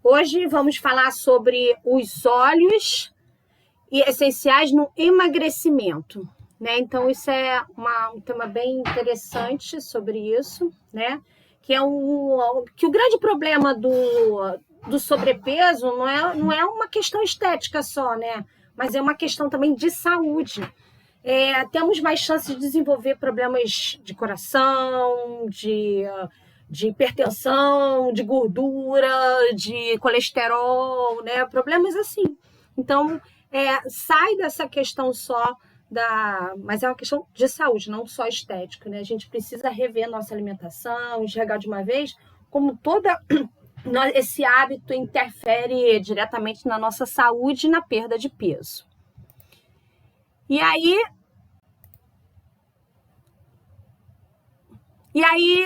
Hoje vamos falar sobre os óleos essenciais no emagrecimento, né? Então, isso é um tema bem interessante sobre isso, né? Que o grande problema do sobrepeso não é uma questão estética só, né? Mas é uma questão também de saúde. Temos mais chances de desenvolver problemas de coração, de hipertensão, de gordura, de colesterol, né? Problemas assim. Então, sai dessa questão só mas é uma questão de saúde, não só estética, né? A gente precisa rever nossa alimentação, enxergar de uma vez como esse hábito interfere diretamente na nossa saúde e na perda de peso. E aí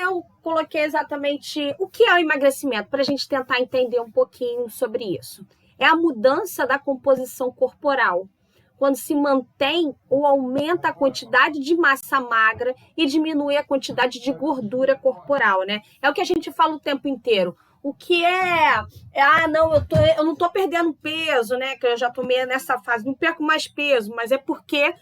eu coloquei exatamente o que é o emagrecimento, para a gente tentar entender um pouquinho sobre isso. É a mudança da composição corporal, quando se mantém ou aumenta a quantidade de massa magra e diminui a quantidade de gordura corporal, né? É o que a gente fala o tempo inteiro. O que não, eu não estou perdendo peso, né? Que eu já tomei nessa fase, não perco mais peso, mas é porque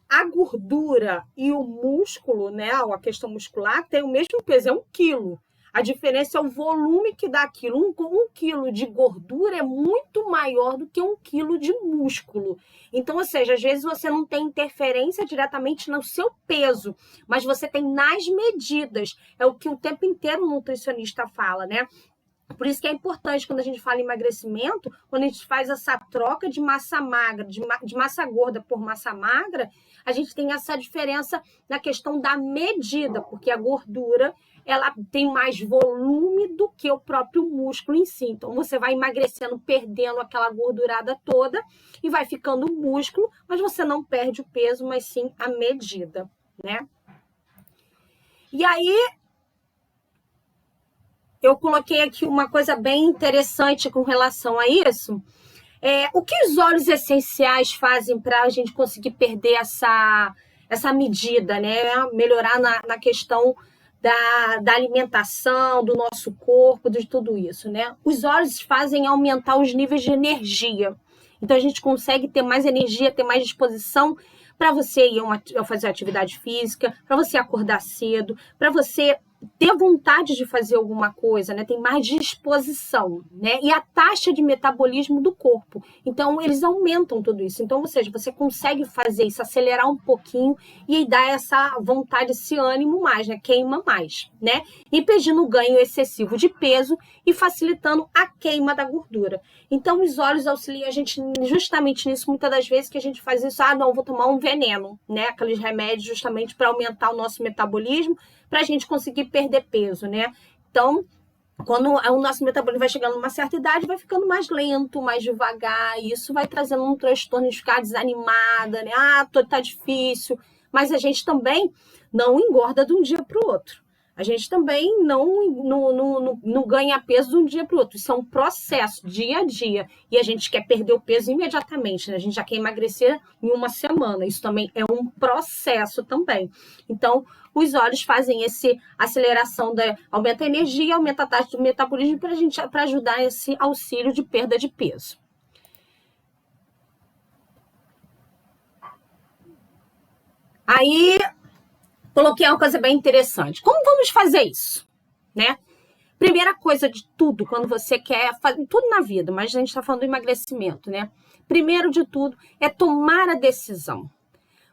a gordura e o músculo, né, a questão muscular, tem o mesmo peso, é 1 quilo. A diferença é o volume que dá aquilo. Um quilo de gordura é muito maior do que 1 quilo de músculo. Então, ou seja, às vezes você não tem interferência diretamente no seu peso, mas você tem nas medidas. É o que o tempo inteiro o nutricionista fala, né? Por isso que é importante, quando a gente fala em emagrecimento, quando a gente faz essa troca de massa magra, de massa gorda por massa magra, a gente tem essa diferença na questão da medida, porque a gordura ela tem mais volume do que o próprio músculo em si. Então, você vai emagrecendo, perdendo aquela gordurada toda e vai ficando músculo, mas você não perde o peso, mas sim a medida, né? E aí, eu coloquei aqui uma coisa bem interessante com relação a isso. O que os óleos essenciais fazem para a gente conseguir perder essa medida, né? Melhorar na questão da alimentação, do nosso corpo, de tudo isso, né? Os óleos fazem aumentar os níveis de energia. Então, a gente consegue ter mais energia, ter mais disposição para você ir fazer atividade física, para você acordar cedo, para você ter vontade de fazer alguma coisa, né? Tem mais disposição, né? E a taxa de metabolismo do corpo. Então, eles aumentam tudo isso. Então, ou seja, você consegue fazer isso, acelerar um pouquinho e dar essa vontade, esse ânimo mais, né? Queima mais, né? Impedindo o ganho excessivo de peso e facilitando a queima da gordura. Então, os óleos auxiliam a gente justamente nisso, muitas das vezes que a gente faz isso, não, vou tomar um veneno, né? Aqueles remédios justamente para aumentar o nosso metabolismo, para a gente conseguir perder peso, né? Então, quando o nosso metabolismo vai chegando a uma certa idade, vai ficando mais lento, mais devagar, e isso vai trazendo um transtorno de ficar desanimada, né? Tá difícil. Mas a gente também não engorda de um dia para o outro. A gente também não ganha peso de um dia para o outro. Isso é um processo, dia a dia. E a gente quer perder o peso imediatamente, né? A gente já quer emagrecer em uma semana. Isso também é um processo também. Então, os óleos fazem essa aceleração, aumenta a energia, aumenta a taxa do metabolismo para ajudar esse auxílio de perda de peso. Aí, coloquei uma coisa bem interessante. Como vamos fazer isso, né? Primeira coisa de tudo, quando você quer fazer tudo na vida, mas a gente está falando do emagrecimento, né? Primeiro de tudo é tomar a decisão.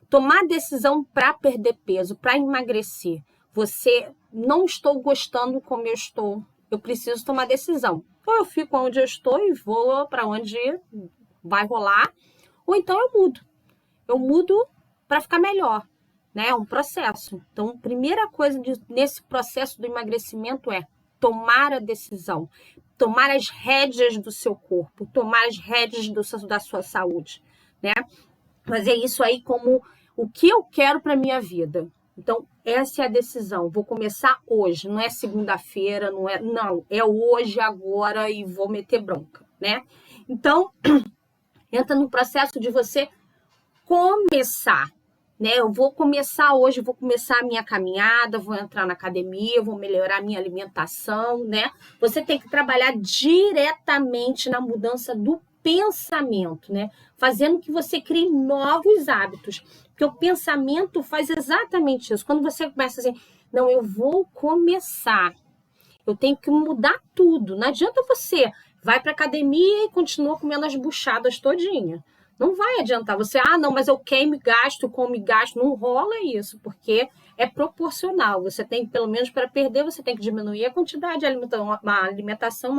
Tomar a decisão para perder peso, para emagrecer. Você não estou gostando como eu estou. Eu preciso tomar decisão. Ou eu fico onde eu estou e vou para onde vai rolar, ou então eu mudo. Eu mudo para ficar melhor. Né? É um processo. Então, a primeira coisa nesse processo do emagrecimento é tomar a decisão, tomar as rédeas do seu corpo, tomar as rédeas da sua saúde, né? Fazer isso aí como o que eu quero para minha vida. Então, essa é a decisão. Vou começar hoje, não é segunda-feira, não, é hoje, agora e vou meter bronca, né? Então, entra no processo de você começar. né? Eu vou começar hoje, vou começar a minha caminhada, vou entrar na academia, vou melhorar a minha alimentação, né? Você tem que trabalhar diretamente na mudança do pensamento, né? Fazendo que você crie novos hábitos. Porque o pensamento faz exatamente isso. Quando você começa assim, não, eu vou começar, eu tenho que mudar tudo. Não adianta você vai para academia e continua comendo as buchadas todinha. Não vai adiantar você, não, mas eu queimo e gasto, como e gasto. Não rola isso, porque é proporcional. Você tem, pelo menos para perder, você tem que diminuir a quantidade de alimentação, uma alimentação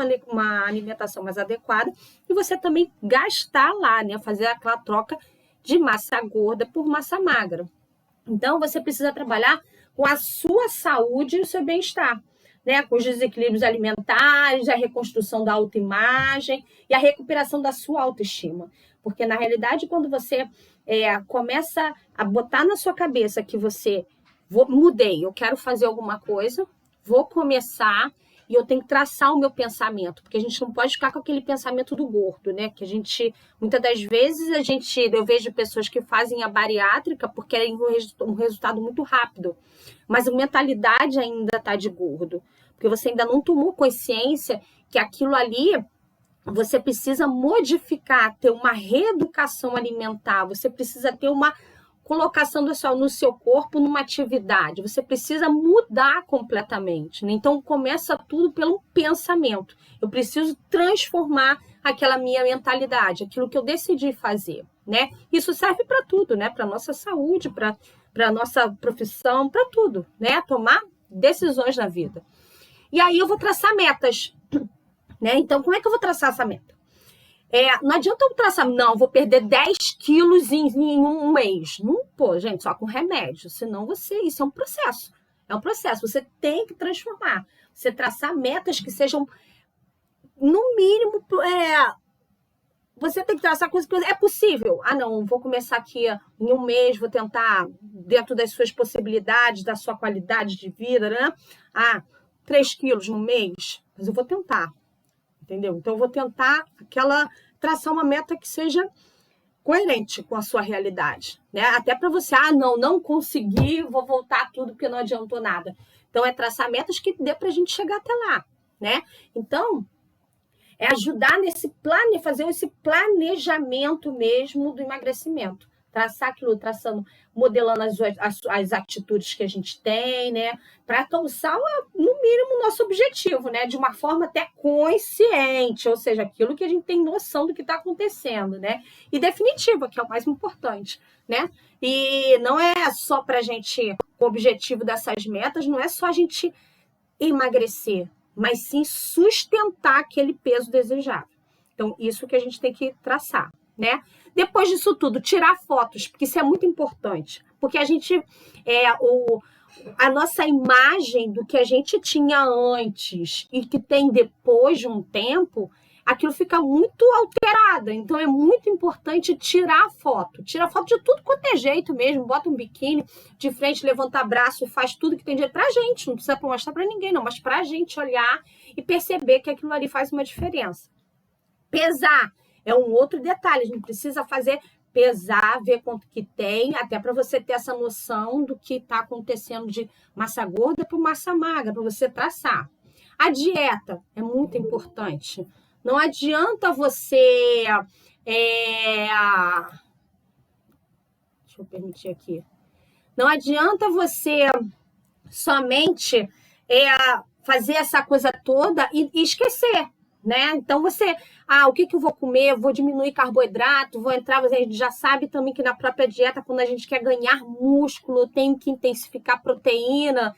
mais adequada, e você também gastar lá, né? Fazer aquela troca de massa gorda por massa magra. Então, você precisa trabalhar com a sua saúde e o seu bem-estar, né? Com os desequilíbrios alimentares, a reconstrução da autoimagem e a recuperação da sua autoestima. Porque, na realidade, quando você começa a botar na sua cabeça que você mudei, eu quero fazer alguma coisa, vou começar e eu tenho que traçar o meu pensamento, porque a gente não pode ficar com aquele pensamento do gordo, né? Que a gente, muitas das vezes, eu vejo pessoas que fazem a bariátrica porque querem um resultado muito rápido, mas a mentalidade ainda está de gordo, porque você ainda não tomou consciência que aquilo ali você precisa modificar, ter uma reeducação alimentar, você precisa ter uma colocação no seu corpo numa atividade, você precisa mudar completamente, né? Então começa tudo pelo pensamento. Eu preciso transformar aquela minha mentalidade, aquilo que eu decidi fazer, né? Isso serve para tudo, né? Para nossa saúde, para nossa profissão, para tudo, né? Tomar decisões na vida. E aí eu vou traçar metas, né? Então como é que eu vou traçar essa meta? Não adianta eu traçar, não, vou perder 10 quilos em um mês. Não, pô, gente, só com remédio. Senão isso é um processo. É um processo. Você tem que transformar. Você traçar metas que sejam, no mínimo, você tem que traçar coisas que é possível. Não, vou começar aqui em um mês, vou tentar, dentro das suas possibilidades, da sua qualidade de vida, né? 3 quilos no mês, mas eu vou tentar. Entendeu? Então, eu vou tentar traçar uma meta que seja coerente com a sua realidade, né? Até para você, não consegui, vou voltar tudo porque não adiantou nada. Então, é traçar metas que dê para a gente chegar até lá, né? Então, é ajudar fazer esse planejamento mesmo do emagrecimento. Traçar aquilo, modelando as atitudes que a gente tem, né? Para alcançar, no mínimo, o nosso objetivo, né? De uma forma até consciente, ou seja, aquilo que a gente tem noção do que está acontecendo, né? E definitiva, que é o mais importante, né? E não é só para a gente, o objetivo dessas metas, não é só a gente emagrecer, mas sim sustentar aquele peso desejável. Então, isso que a gente tem que traçar, né? Depois disso tudo, tirar fotos, porque isso é muito importante. Porque a gente, a nossa imagem do que a gente tinha antes e que tem depois de um tempo, aquilo fica muito alterada. Então, é muito importante tirar foto. Tira foto de tudo quanto é jeito mesmo. Bota um biquíni de frente, levanta braço, faz tudo que tem jeito pra gente. Não precisa mostrar pra ninguém, não. Mas pra gente olhar e perceber que aquilo ali faz uma diferença. Pesar é um outro detalhe. A gente precisa pesar, ver quanto que tem, até para você ter essa noção do que está acontecendo de massa gorda para massa magra, para você traçar. A dieta é muito importante. Não adianta você... Deixa eu permitir aqui. Não adianta você somente fazer essa coisa toda e esquecer, né? Então você, o que eu vou comer? Eu vou diminuir carboidrato, vou entrar, você já sabe também que na própria dieta, quando a gente quer ganhar músculo, tem que intensificar proteína.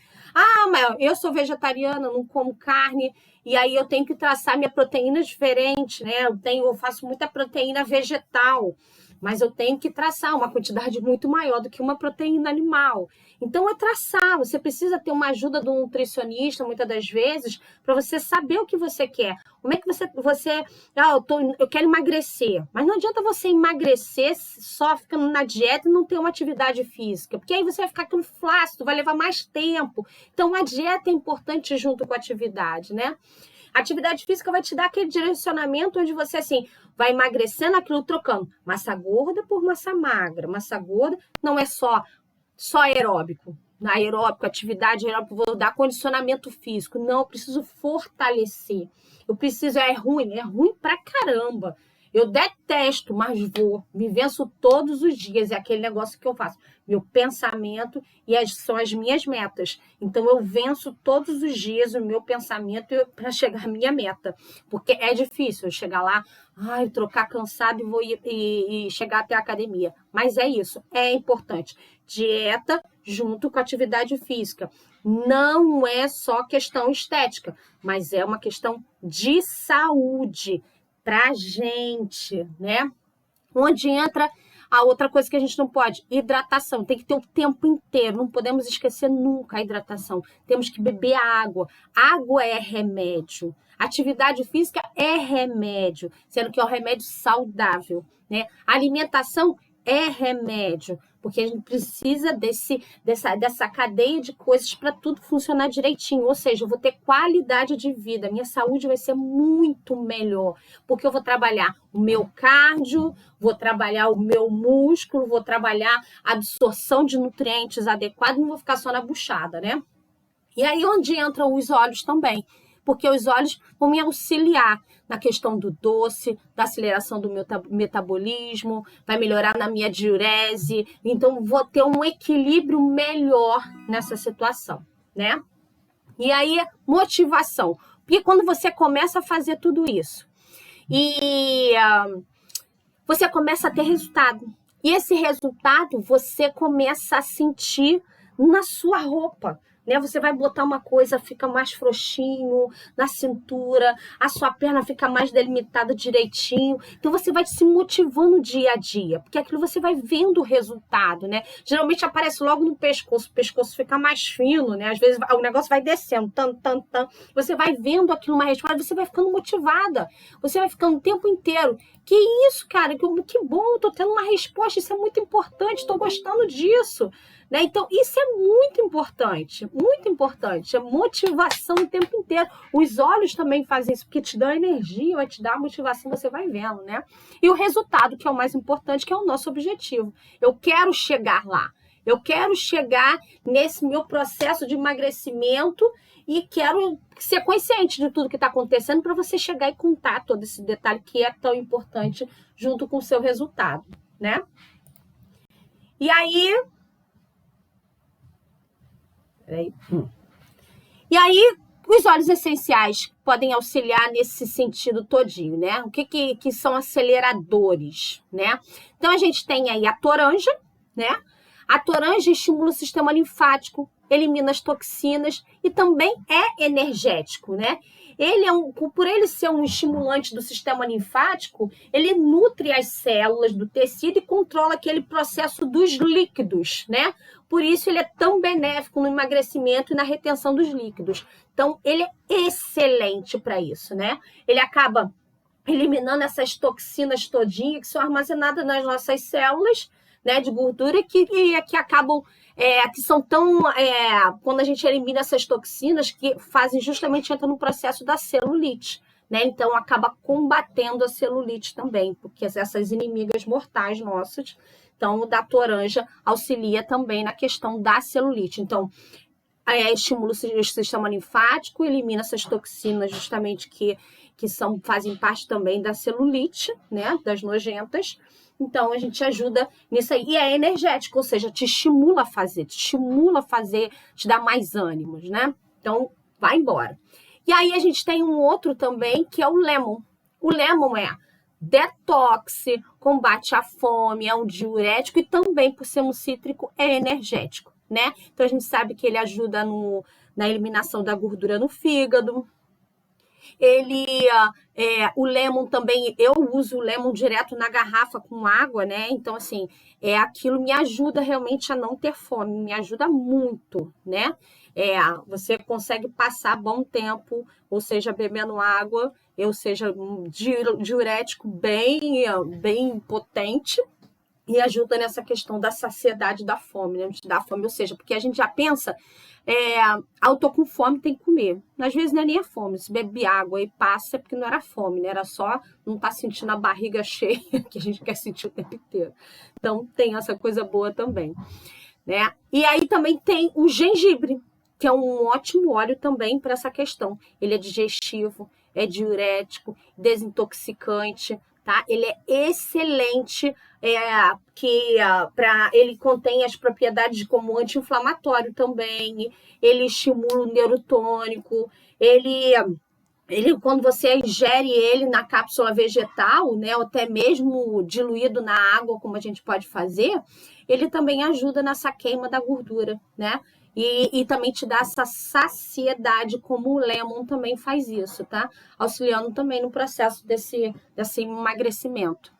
Mas eu sou vegetariana, não como carne, e aí eu tenho que traçar minha proteína diferente, né? Eu faço muita proteína vegetal, mas eu tenho que traçar uma quantidade muito maior do que uma proteína animal. Então, é traçar. Você precisa ter uma ajuda do nutricionista, muitas das vezes, para você saber o que você quer. Como é que eu quero emagrecer. Mas não adianta você emagrecer só ficando na dieta e não ter uma atividade física, porque aí você vai ficar com flácido, vai levar mais tempo. Então, a dieta é importante junto com a atividade, né? Atividade física vai te dar aquele direcionamento onde você, assim, vai emagrecendo aquilo, trocando massa gorda por massa magra. Massa gorda não é só aeróbico. Na aeróbico, atividade aeróbica, vou dar condicionamento físico. Não, eu preciso fortalecer. Eu preciso, é ruim pra caramba. Eu detesto, mas vou. Me venço todos os dias. É aquele negócio que eu faço. Meu pensamento são as minhas metas. Então, eu venço todos os dias o meu pensamento para chegar à minha meta. Porque é difícil eu chegar lá, trocar cansado e chegar até a academia. Mas é isso, é importante. Dieta junto com atividade física. Não é só questão estética, mas é uma questão de saúde pra gente, né? Onde entra a outra coisa que a gente não pode, hidratação. Tem que ter o tempo inteiro, não podemos esquecer nunca a hidratação. Temos que beber água. Água é remédio. Atividade física é remédio, sendo que é um remédio saudável, né? Alimentação é remédio, porque a gente precisa dessa cadeia de coisas para tudo funcionar direitinho. Ou seja, eu vou ter qualidade de vida, minha saúde vai ser muito melhor, porque eu vou trabalhar o meu cardio, vou trabalhar o meu músculo, vou trabalhar a absorção de nutrientes adequada, não vou ficar só na buchada, né? E aí onde entram os olhos também, porque os olhos vão me auxiliar na questão do doce, da aceleração do meu metabolismo, vai melhorar na minha diurese, então vou ter um equilíbrio melhor nessa situação, né? E aí, motivação, porque quando você começa a fazer tudo isso e você começa a ter resultado, e esse resultado você começa a sentir na sua roupa, né? Você vai botar uma coisa, fica mais frouxinho na cintura, a sua perna fica mais delimitada direitinho. Então você vai se motivando dia a dia, porque aquilo você vai vendo o resultado, né? Geralmente aparece logo no pescoço, o pescoço fica mais fino, né? Às vezes o negócio vai descendo, você vai vendo aquilo uma resposta, você vai ficando motivada, você vai ficando o tempo inteiro. Que isso, cara, que bom, tô tendo uma resposta, isso é muito importante, tô gostando disso. Né? Então, isso é muito importante, é motivação o tempo inteiro. Os olhos também fazem isso, porque te dão energia, vai te dar motivação, você vai vendo, né? E o resultado, que é o mais importante, que é o nosso objetivo. Eu quero chegar lá, eu quero chegar nesse meu processo de emagrecimento e quero ser consciente de tudo que está acontecendo para você chegar e contar todo esse detalhe que é tão importante junto com o seu resultado, né? E aí... E aí, os óleos essenciais podem auxiliar nesse sentido todinho, né? O que são aceleradores, né? Então, a gente tem aí a toranja, né? A toranja estimula o sistema linfático, elimina as toxinas e também é energético, né? Por ele ser um estimulante do sistema linfático, ele nutre as células do tecido e controla aquele processo dos líquidos, né? Por isso ele é tão benéfico no emagrecimento e na retenção dos líquidos. Então, ele é excelente para isso, né? Ele acaba eliminando essas toxinas todinhas que são armazenadas nas nossas células, né, de gordura que acabam, que são tão... quando a gente elimina essas toxinas, que fazem justamente entrar no processo da celulite, né? Então, acaba combatendo a celulite também, porque essas inimigas mortais nossas. Então, o da toranja auxilia também na questão da celulite. Então, estimula o sistema linfático, elimina essas toxinas justamente que fazem parte também da celulite, né? Das nojentas. Então, a gente ajuda nisso aí. E é energético, ou seja, te estimula a fazer, te dá mais ânimos, né? Então, vai embora. E aí, a gente tem um outro também, que é o lemon. O lemon é detox, combate a fome, é um diurético e também, por ser um cítrico, é energético, né? Então, a gente sabe que ele ajuda na eliminação da gordura no fígado. O lemon também, eu uso o lemon direto na garrafa com água, né? Então, assim, aquilo me ajuda realmente a não ter fome, me ajuda muito, né? Você consegue passar bom tempo, ou seja, bebendo água, ou seja, um diurético bem potente, e ajuda nessa questão da saciedade da fome, né? De dar fome, ou seja, porque a gente já pensa, eu tô com fome, tem que comer. Às vezes não é nem a fome, se bebe água e passa é porque não era fome, né? Era só não tá sentindo a barriga cheia, que a gente quer sentir o tempo inteiro. Então tem essa coisa boa também, né? E aí também tem o gengibre, que é um ótimo óleo também para essa questão. Ele é digestivo, é diurético, desintoxicante, tá? Ele é excelente, ele contém as propriedades como anti-inflamatório também, ele estimula o neurotônico, ele quando você ingere ele na cápsula vegetal, né, ou até mesmo diluído na água, como a gente pode fazer, ele também ajuda nessa queima da gordura, né? E também te dá essa saciedade, como o lemon também faz isso, tá? Auxiliando também no processo desse emagrecimento.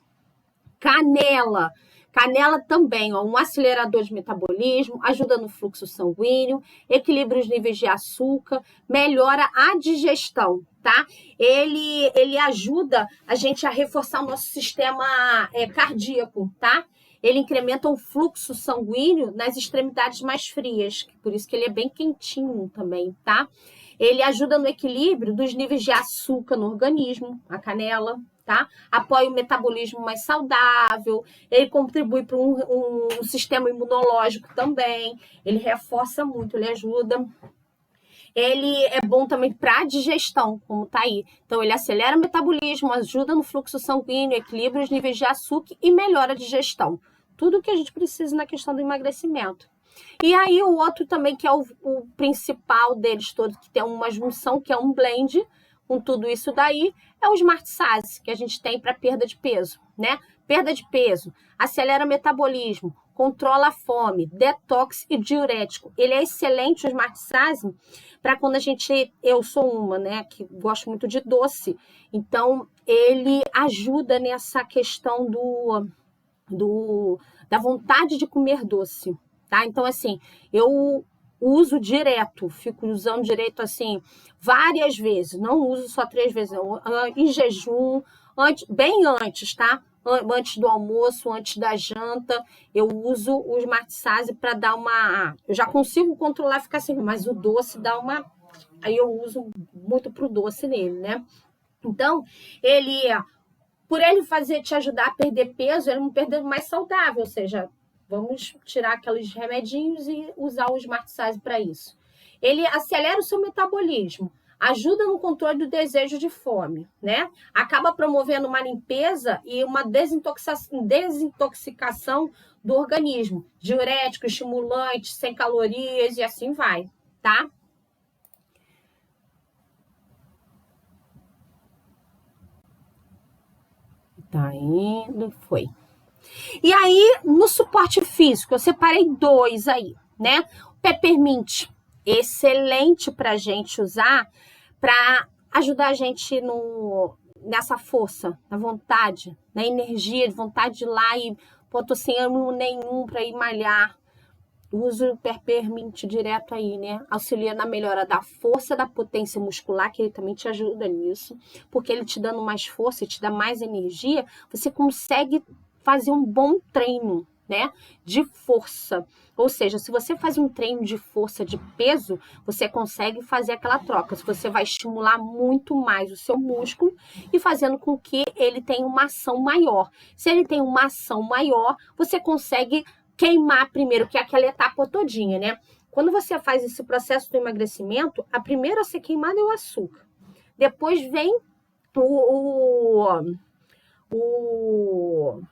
Canela. Canela também, ó, um acelerador de metabolismo, ajuda no fluxo sanguíneo, equilibra os níveis de açúcar, melhora a digestão, tá? Ele ajuda a gente a reforçar o nosso sistema cardíaco, tá? Ele incrementa o fluxo sanguíneo nas extremidades mais frias, por isso que ele é bem quentinho também, tá? Ele ajuda no equilíbrio dos níveis de açúcar no organismo, a canela, tá? Apoia o metabolismo mais saudável, ele contribui para um sistema imunológico também, ele reforça muito, ele ajuda. Ele é bom também para a digestão, como tá aí. Então, ele acelera o metabolismo, ajuda no fluxo sanguíneo, equilibra os níveis de açúcar e melhora a digestão. Tudo que a gente precisa na questão do emagrecimento. E aí, o outro também, que é o principal deles todos, que tem uma junção, que é um blend com tudo isso daí, é o Smart Sazi, que a gente tem para perda de peso, né? Perda de peso, acelera o metabolismo, controla a fome, detox e diurético. Ele é excelente, o Smart Sazi, para quando eu sou uma, né, que gosto muito de doce. Então, ele ajuda nessa questão da vontade de comer doce, tá? Então, assim, eu uso direto, fico usando direto, assim, várias vezes. Não uso só 3 vezes, não. Em jejum, bem antes, tá? Antes do almoço, antes da janta, eu uso o Smart Sazi para dar uma... Eu já consigo controlar, ficar assim, mas o doce dá uma... Aí eu uso muito pro doce nele, né? Então, por ele te ajudar a perder peso, ele é um perder mais saudável, ou seja, vamos tirar aqueles remedinhos e usar o Smart Sazi para isso. Ele acelera o seu metabolismo, ajuda no controle do desejo de fome, né? Acaba promovendo uma limpeza e uma desintoxicação do organismo, diurético, estimulante, sem calorias e assim vai, tá? Tá indo, foi. E aí, no suporte físico, eu separei 2 aí, né? O Peppermint, excelente para a gente usar para ajudar a gente nessa força, na vontade, na energia, de vontade de ir lá e tô sem ânimo nenhum para ir malhar. Uso o Peppermint direto aí, né? Auxilia na melhora da força, da potência muscular, que ele também te ajuda nisso, porque ele te dando mais força, te dá mais energia, você consegue fazer um bom treino, né? De força. Ou seja, se você faz um treino de força, de peso, você consegue fazer aquela troca. Você vai estimular muito mais o seu músculo e fazendo com que ele tenha uma ação maior. Se ele tem uma ação maior, você consegue queimar primeiro, que é aquela etapa todinha, né? Quando você faz esse processo do emagrecimento, a primeira a ser queimada é o açúcar. Depois vem o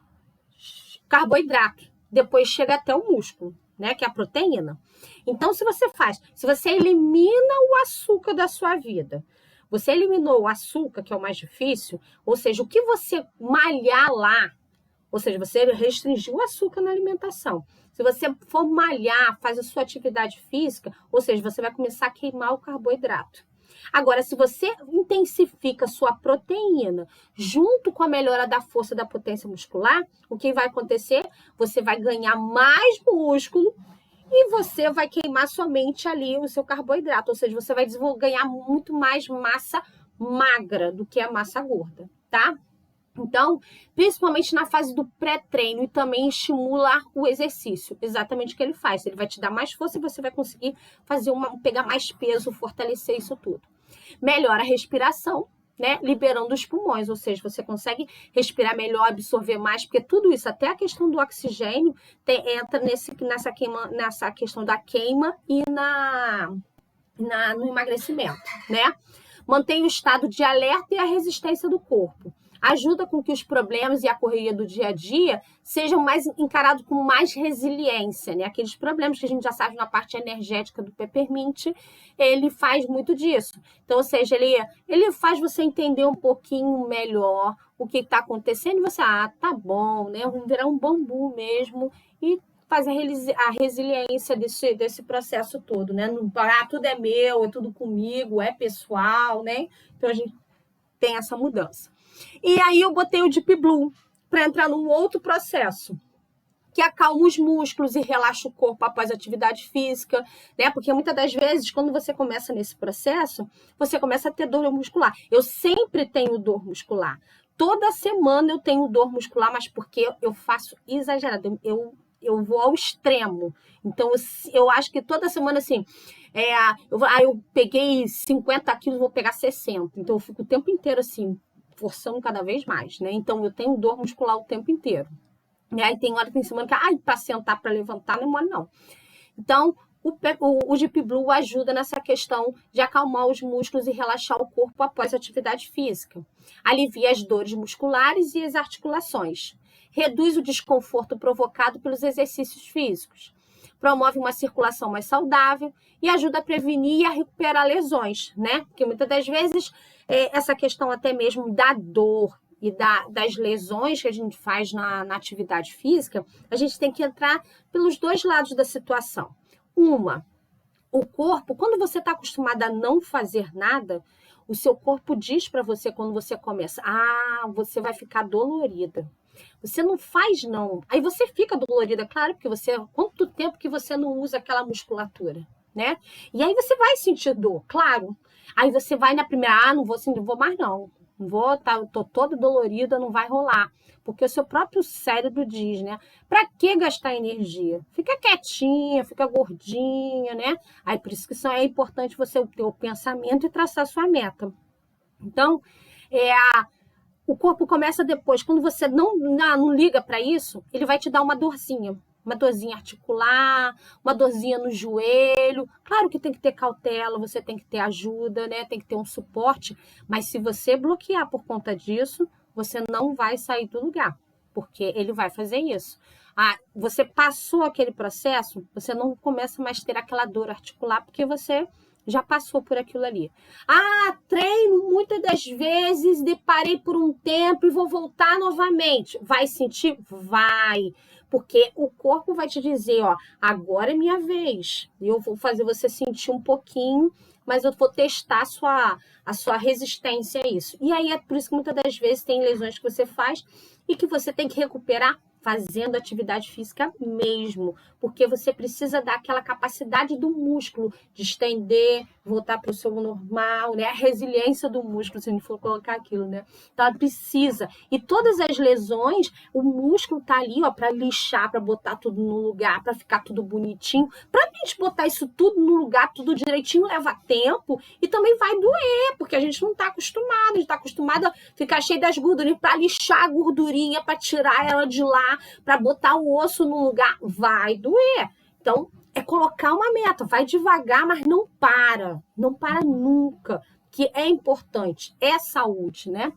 carboidrato. Depois chega até o músculo, né? Que é a proteína. Então, se você elimina o açúcar da sua vida, você eliminou o açúcar, que é o mais difícil, ou seja, o que você malhar lá, ou seja, você restringiu o açúcar na alimentação. Se você for malhar, faz a sua atividade física, ou seja, você vai começar a queimar o carboidrato. Agora, se você intensifica a sua proteína junto com a melhora da força da potência muscular, o que vai acontecer? Você vai ganhar mais músculo e você vai queimar somente ali o seu carboidrato, ou seja, você vai ganhar muito mais massa magra do que a massa gorda, tá? Então, principalmente na fase do pré-treino e também estimular o exercício, exatamente o que ele faz. Ele vai te dar mais força e você vai conseguir pegar mais peso, fortalecer isso tudo. Melhora a respiração, né? Liberando os pulmões, ou seja, você consegue respirar melhor, absorver mais, porque tudo isso, até a questão do oxigênio, entra nessa questão da queima e no emagrecimento, né? Mantém o estado de alerta e a resistência do corpo. Ajuda com que os problemas e a correria do dia a dia sejam mais encarados com mais resiliência, né? Aqueles problemas que a gente já sabe na parte energética do Peppermint, ele faz muito disso. Então, ou seja, ele faz você entender um pouquinho melhor o que está acontecendo e você, tá bom, né? Vamos virar um bambu mesmo e faz a resiliência desse processo todo, né? Não, tudo é meu, é tudo comigo, é pessoal, né? Então, a gente tem essa mudança. E aí eu botei o Deep Blue para entrar num outro processo, que acalma os músculos e relaxa o corpo após a atividade física, né? Porque muitas das vezes, quando você começa nesse processo, você começa a ter dor muscular. Eu sempre tenho dor muscular. Toda semana eu tenho dor muscular, mas porque eu faço exagerado. Eu vou ao extremo. Então, eu acho que toda semana, assim, eu peguei 50 quilos, vou pegar 60. Então, eu fico o tempo inteiro, assim, forçando cada vez mais, né? Então, eu tenho dor muscular o tempo inteiro. E aí, tem hora que tem semana que, para sentar, para levantar, não é mole, não. Então, o Deep Blue ajuda nessa questão de acalmar os músculos e relaxar o corpo após a atividade física. Alivia as dores musculares e as articulações. Reduz o desconforto provocado pelos exercícios físicos. Promove uma circulação mais saudável e ajuda a prevenir e a recuperar lesões, né? Porque muitas das vezes essa questão até mesmo da dor e das lesões que a gente faz na atividade física, a gente tem que entrar pelos dois lados da situação. O corpo, quando você está acostumado a não fazer nada, o seu corpo diz para você quando você começa, você vai ficar dolorida. Você não faz, não. Aí você fica dolorida, claro, porque quanto tempo que você não usa aquela musculatura, né? E aí você vai sentir dor, claro. Aí você vai na primeira, não vou mais não. Não vou, tô toda dolorida, não vai rolar. Porque o seu próprio cérebro diz, né? Pra que gastar energia? Fica quietinha, fica gordinha, né? Aí por isso que é importante você ter o pensamento e traçar a sua meta. Então, o corpo começa depois, quando você não liga para isso, ele vai te dar uma dorzinha articular, uma dorzinha no joelho. Claro que tem que ter cautela, você tem que ter ajuda, né? Tem que ter um suporte, mas se você bloquear por conta disso, você não vai sair do lugar, porque ele vai fazer isso. Você passou aquele processo, você não começa mais a ter aquela dor articular, porque você já passou por aquilo ali. Treino muitas das vezes, parei por um tempo e vou voltar novamente. Vai sentir? Vai. Porque o corpo vai te dizer, agora é minha vez. Eu vou fazer você sentir um pouquinho, mas eu vou testar a sua resistência a isso. E aí é por isso que muitas das vezes tem lesões que você faz e que você tem que recuperar fazendo atividade física mesmo, porque você precisa dar aquela capacidade do músculo de estender, voltar para o seu normal, né? A resiliência do músculo, se a gente for colocar aquilo, né? Então, ela precisa. E todas as lesões, o músculo tá ali, para lixar, para botar tudo no lugar, para ficar tudo bonitinho. Para a gente botar isso tudo no lugar, tudo direitinho, leva tempo e também vai doer, porque a gente não tá acostumado, a gente tá acostumado a ficar cheio das gordurinhas, para lixar a gordurinha, para tirar ela de lá, para botar o osso no lugar, vai doer. Então, é colocar uma meta, vai devagar, mas não para nunca, que é importante, é saúde, né?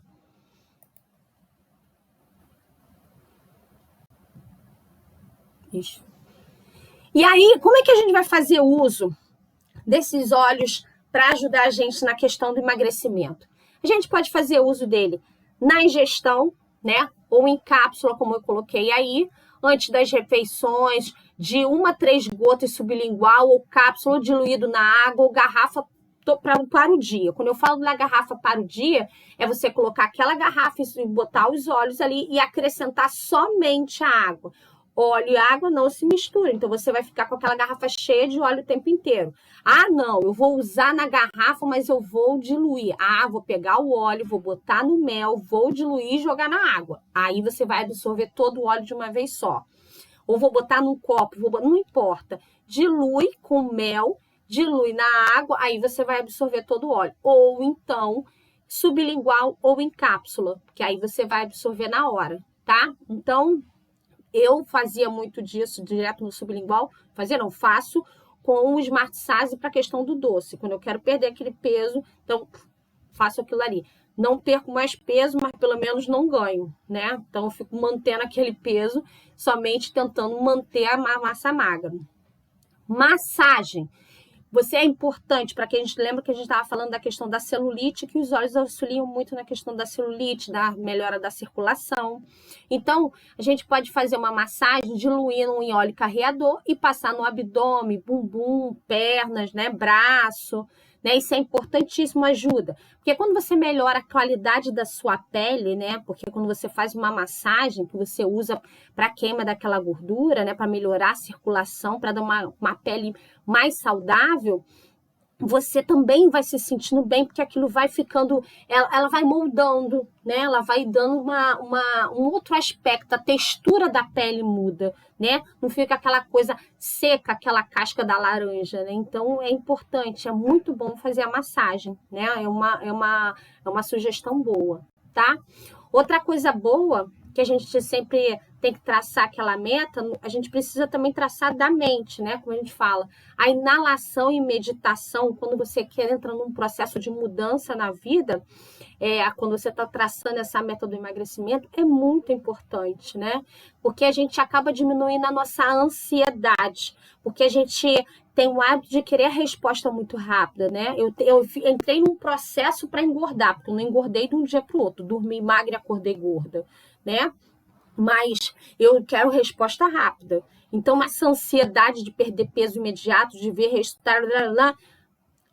Isso. E aí, como é que a gente vai fazer uso desses óleos para ajudar a gente na questão do emagrecimento? A gente pode fazer uso dele na ingestão, né? Ou em cápsula, como eu coloquei aí, antes das refeições, de 1 a 3 gotas sublingual, ou cápsula diluído na água, ou garrafa para o dia. Quando eu falo da garrafa para o dia, é você colocar aquela garrafa e botar os óleos ali e acrescentar somente a água. óleo e água não se misturam, então você vai ficar com aquela garrafa cheia de óleo o tempo inteiro. Ah, não, eu vou usar na garrafa, mas eu vou diluir. Ah, vou pegar o óleo, vou botar no mel, vou diluir e jogar na água. Aí você vai absorver todo o óleo de uma vez só. Ou vou botar num copo, não importa. Dilui com mel, dilui na água, aí você vai absorver todo o óleo. Ou então, sublingual ou em cápsula, que aí você vai absorver na hora, tá? Então, eu fazia muito disso direto no sublingual, faço com o Smart Sazi para a questão do doce. Quando eu quero perder aquele peso, então faço aquilo ali. Não perco mais peso, mas pelo menos não ganho, né? Então eu fico mantendo aquele peso, somente tentando manter a massa magra. Massagem. Você é importante para que a gente lembra que a gente estava falando da questão da celulite, que os óleos auxiliam muito na questão da celulite, da melhora da circulação. Então, a gente pode fazer uma massagem diluindo em óleo carreador e passar no abdômen, bumbum, pernas, né, braço, né? Isso é importantíssimo, ajuda. Porque quando você melhora a qualidade da sua pele, né? Porque quando você faz uma massagem que você usa para queima daquela gordura, né? Para melhorar a circulação, para dar uma pele mais saudável, você também vai se sentindo bem, porque aquilo vai ficando, ela vai moldando, né? Ela vai dando um outro aspecto, a textura da pele muda, né? Não fica aquela coisa seca, aquela casca da laranja, né? Então é importante, é muito bom fazer a massagem, né? É uma sugestão boa, tá? Outra coisa boa que a gente sempre tem que traçar aquela meta, a gente precisa também traçar da mente, né? Como a gente fala. A inalação e meditação, quando você quer entrar num processo de mudança na vida, quando você está traçando essa meta do emagrecimento, é muito importante, né? Porque a gente acaba diminuindo a nossa ansiedade, porque a gente tem o hábito de querer a resposta muito rápida, né? Eu entrei num processo para engordar, porque eu não engordei de um dia para o outro, dormi magra e acordei gorda, né? Mas eu quero resposta rápida. Então, essa ansiedade de perder peso imediato, de ver resultado,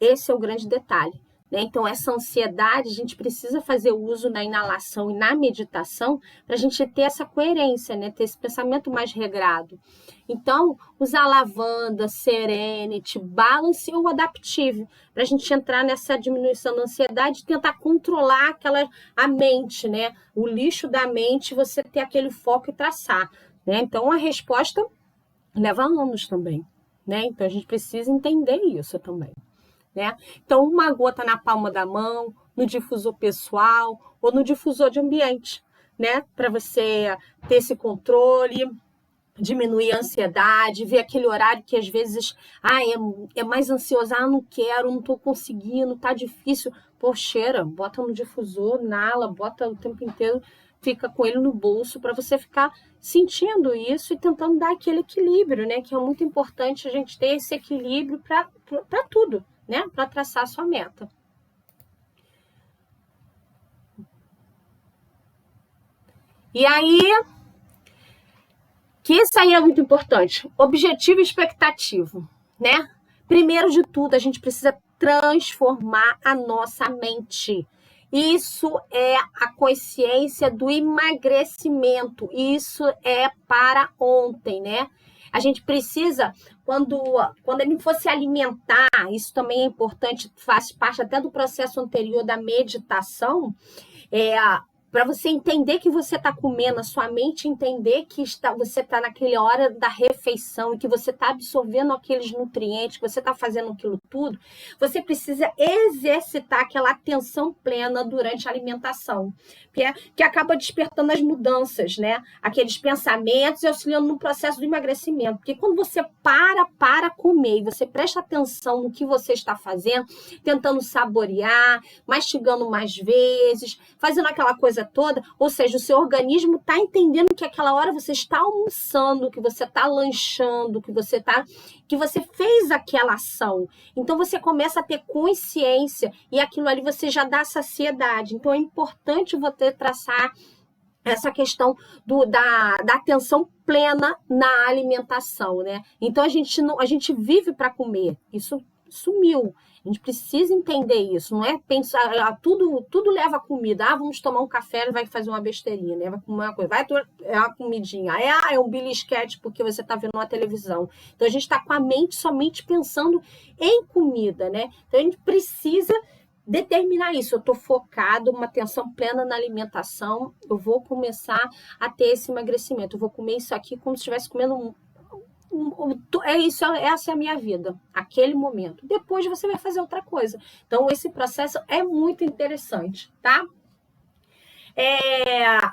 esse é o grande detalhe, né? Então, essa ansiedade, a gente precisa fazer uso na inalação e na meditação para a gente ter essa coerência, né? Ter esse pensamento mais regrado. Então, usar lavanda, serenity, balance ou adaptive, para a gente entrar nessa diminuição da ansiedade e tentar controlar a mente, né? O lixo da mente, você ter aquele foco e traçar, né? Então, a resposta leva anos também, né? Então, a gente precisa entender isso também, né? Então, uma gota na palma da mão, no difusor pessoal ou no difusor de ambiente, né? Para você ter esse controle, diminuir a ansiedade, ver aquele horário que às vezes é mais ansioso, não quero, não estou conseguindo, tá difícil. Pô, cheira, bota no difusor, inala, bota o tempo inteiro, fica com ele no bolso para você ficar sentindo isso e tentando dar aquele equilíbrio, né? Que é muito importante a gente ter esse equilíbrio para tudo, né? Para traçar a sua meta. E aí, que isso aí é muito importante. Objetivo e expectativa, né? Primeiro de tudo, a gente precisa transformar a nossa mente. Isso é a consciência do emagrecimento. Isso é para ontem, né? A gente precisa, quando ele for se alimentar, isso também é importante, faz parte até do processo anterior da meditação, para você entender que você está comendo, a sua mente entender que você está naquela hora da refeição e que você está absorvendo aqueles nutrientes, que você está fazendo aquilo tudo, você precisa exercitar aquela atenção plena durante a alimentação, que acaba despertando as mudanças, né? Aqueles pensamentos e auxiliando no processo do emagrecimento. Porque quando você para comer e você presta atenção no que você está fazendo, tentando saborear, mastigando mais vezes, fazendo aquela coisa toda, ou seja, o seu organismo está entendendo que aquela hora você está almoçando, que você está lanchando, que você fez aquela ação. Então você começa a ter consciência e aquilo ali você já dá saciedade. Então é importante você traçar essa questão da atenção plena na alimentação, né? Então a gente vive para comer. Isso sumiu. A gente precisa entender isso, não é pensar, tudo leva comida. Vamos tomar um café, vai fazer uma besteirinha, né? Vai comer uma coisa, é uma comidinha. É um belisquete porque você está vendo uma televisão. Então, a gente está com a mente somente pensando em comida, né? Então, a gente precisa determinar isso. Eu estou focado, uma atenção plena na alimentação, eu vou começar a ter esse emagrecimento. Eu vou comer isso aqui como se estivesse comendo essa é a minha vida, aquele momento. Depois você vai fazer outra coisa. Então, esse processo é muito interessante, tá?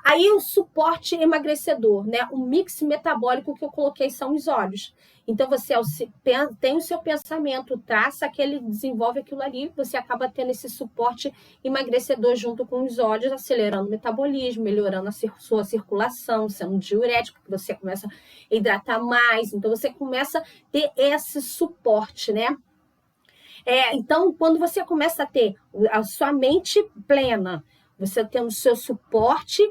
Aí o suporte emagrecedor, né? O mix metabólico que eu coloquei são os óleos. Então, você tem o seu pensamento, traça desenvolve aquilo ali, você acaba tendo esse suporte emagrecedor junto com os óleos, acelerando o metabolismo, melhorando a sua circulação, sendo diurético, porque você começa a hidratar mais, então você começa a ter esse suporte, né? Então, quando você começa a ter a sua mente plena, você tendo o seu suporte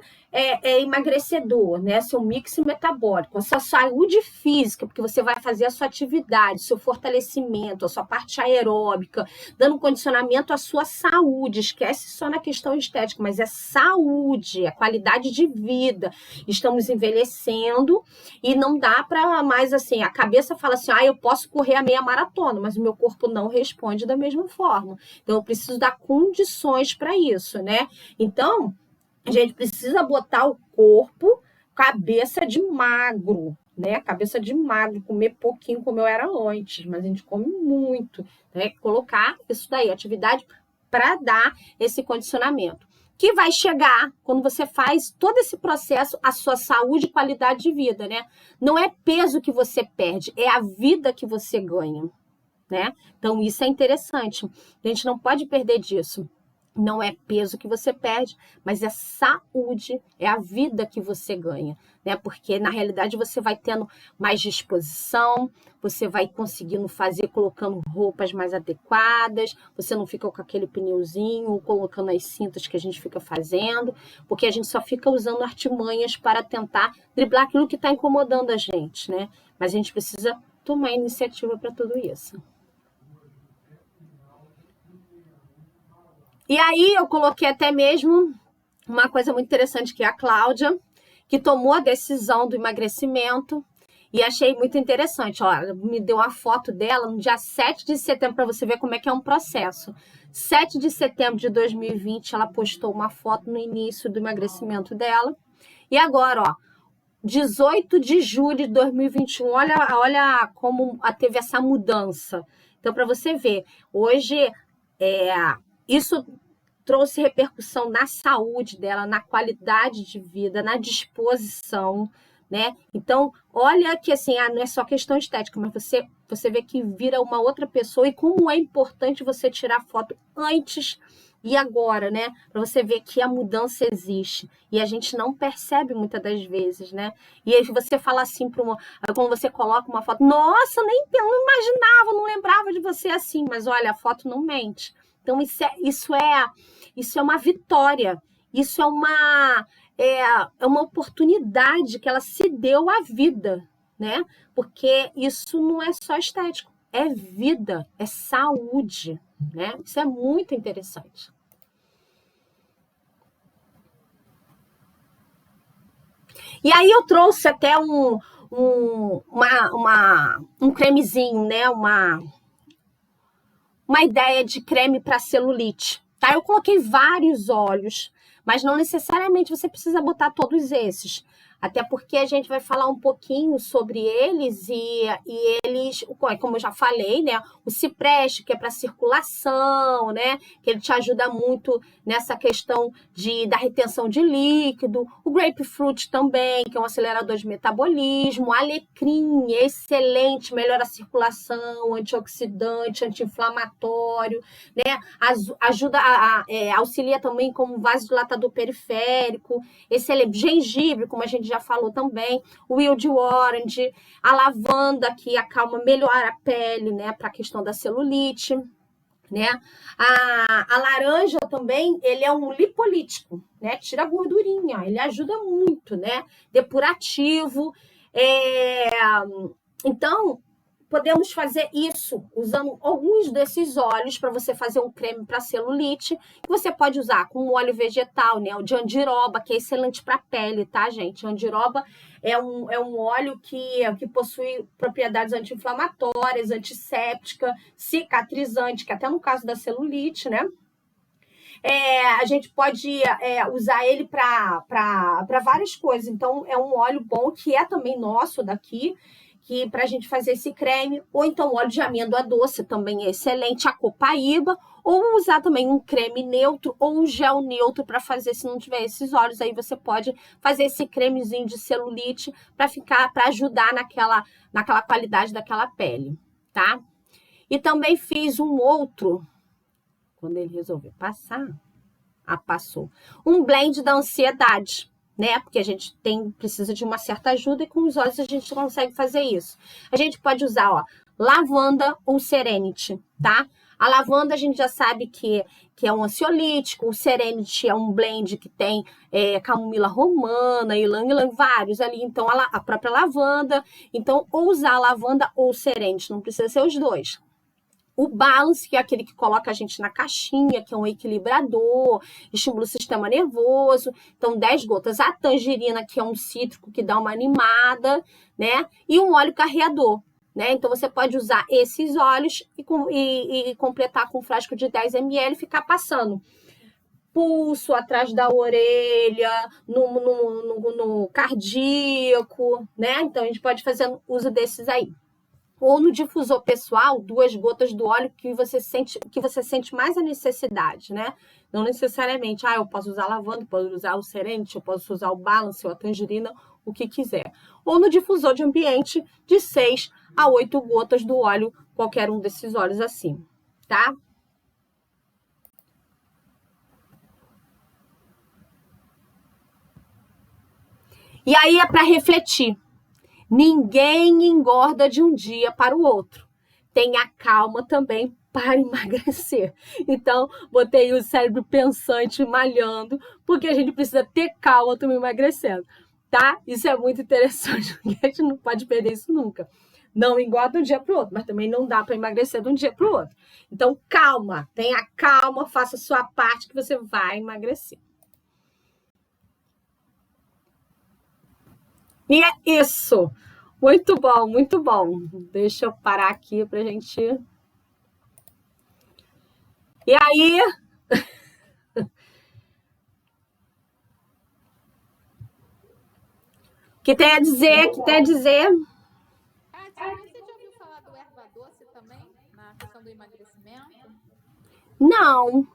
emagrecedor, né? Seu mix metabólico, a sua saúde física, porque você vai fazer a sua atividade, seu fortalecimento, a sua parte aeróbica, dando condicionamento à sua saúde. Esquece só na questão estética, mas é saúde, é qualidade de vida. Estamos envelhecendo e não dá para mais assim. A cabeça fala assim: eu posso correr a meia maratona, mas o meu corpo não responde da mesma forma. Então, eu preciso dar condições para isso, né? Então, a gente precisa botar o corpo cabeça de magro, né? Cabeça de magro, comer pouquinho como eu era antes, mas a gente come muito, né? Colocar isso daí, atividade para dar esse condicionamento. Que vai chegar quando você faz todo esse processo, a sua saúde e qualidade de vida, né? Não é peso que você perde, é a vida que você ganha, né? Então, isso é interessante. A gente não pode perder disso. Não é peso que você perde, mas é saúde, é a vida que você ganha, né? Porque, na realidade, você vai tendo mais disposição, você vai conseguindo fazer, colocando roupas mais adequadas, você não fica com aquele pneuzinho, colocando as cintas que a gente fica fazendo, porque a gente só fica usando artimanhas para tentar driblar aquilo que está incomodando a gente, né? Mas a gente precisa tomar iniciativa para tudo isso. E aí eu coloquei até mesmo uma coisa muito interessante, que é a Cláudia, que tomou a decisão do emagrecimento, e achei muito interessante. Me deu uma foto dela no dia 7 de setembro, para você ver como é que é um processo. 7 de setembro de 2020, ela postou uma foto no início do emagrecimento dela. E agora, 18 de julho de 2021, olha como teve essa mudança. Então, para você ver, hoje isso trouxe repercussão na saúde dela, na qualidade de vida, na disposição, né? Então, olha que assim, não é só questão estética, mas você vê que vira uma outra pessoa e como é importante você tirar foto antes e agora, né? Para você ver que a mudança existe e a gente não percebe muitas das vezes, né? E aí você fala assim quando você coloca uma foto, nossa, não imaginava, não lembrava de você assim, mas olha, a foto não mente. Então, isso é uma vitória, isso é uma oportunidade que ela se deu à vida, né? Porque isso não é só estético, é vida, é saúde, né? Isso é muito interessante. E aí eu trouxe até um cremezinho, né? Uma ideia de creme para celulite, tá? Eu coloquei vários óleos, mas não necessariamente você precisa botar todos esses. Até porque a gente vai falar um pouquinho sobre eles e eles, como eu já falei, né? O cipreste, que é para circulação, né? Que ele te ajuda muito nessa questão da retenção de líquido. O grapefruit também, que é um acelerador de metabolismo. O alecrim, excelente, melhora a circulação, antioxidante, anti-inflamatório, né? Ajuda, auxilia também como vasodilatador periférico. Excelente. Gengibre, como a gente já falou também, o wild orange, a lavanda, que acalma, melhora a pele, né, para a questão da celulite, né? A laranja também, ele é um lipolítico, né? Tira a gordurinha, ele ajuda muito, né? Depurativo. Então, podemos fazer isso usando alguns desses óleos para você fazer um creme para celulite, que você pode usar com óleo vegetal, né? O de andiroba, que é excelente para a pele, tá, gente? Andiroba é um óleo que possui propriedades anti-inflamatórias, antisséptica, cicatrizante, que até no caso da celulite, né? A gente pode usar ele para várias coisas. Então, é um óleo bom, que é também nosso daqui, que para a gente fazer esse creme, ou então óleo de amêndoa doce também é excelente, a copaíba, ou usar também um creme neutro ou um gel neutro para fazer, se não tiver esses óleos, aí você pode fazer esse cremezinho de celulite para ajudar naquela qualidade daquela pele, tá? E também fiz um outro, quando ele resolveu passar, passou. Um blend da ansiedade, né? Porque a gente precisa de uma certa ajuda e com os olhos a gente consegue fazer isso. A gente pode usar, ó, lavanda ou serenity, tá? A lavanda a gente já sabe que é um ansiolítico, o serenity é um blend que tem camomila romana, ylang-ylang, vários ali. Então, a própria lavanda. Então, ou usar a lavanda ou o serenity, não precisa ser os dois. O balance, que é aquele que coloca a gente na caixinha, que é um equilibrador, estimula o sistema nervoso. Então, 10 gotas. A tangerina, que é um cítrico que dá uma animada, né? E um óleo carreador, né? Então, você pode usar esses óleos e completar com um frasco de 10 ml e ficar passando. Pulso, atrás da orelha, no cardíaco, né? Então, a gente pode fazer uso desses aí. Ou no difusor pessoal, 2 gotas do óleo que você sente mais a necessidade, né? Não necessariamente, eu posso usar lavanda, posso usar o serenity, eu posso usar o balance ou a tangerina, o que quiser. Ou no difusor de ambiente, de 6 a 8 gotas do óleo, qualquer um desses óleos assim, tá? E aí é para refletir. Ninguém engorda de um dia para o outro. Tenha calma também para emagrecer. Então, botei o cérebro pensante malhando, porque a gente precisa ter calma também emagrecendo, tá? Isso é muito interessante, porque a gente não pode perder isso nunca. Não engorda de um dia para o outro, mas também não dá para emagrecer de um dia para o outro. Então, calma, tenha calma, faça a sua parte que você vai emagrecer. E é isso. Muito bom, muito bom. Deixa eu parar aqui pra gente. E aí? O que tem a dizer? O que tem a dizer? Kátia, você já ouviu falar do erva doce também, na questão do emagrecimento? Não.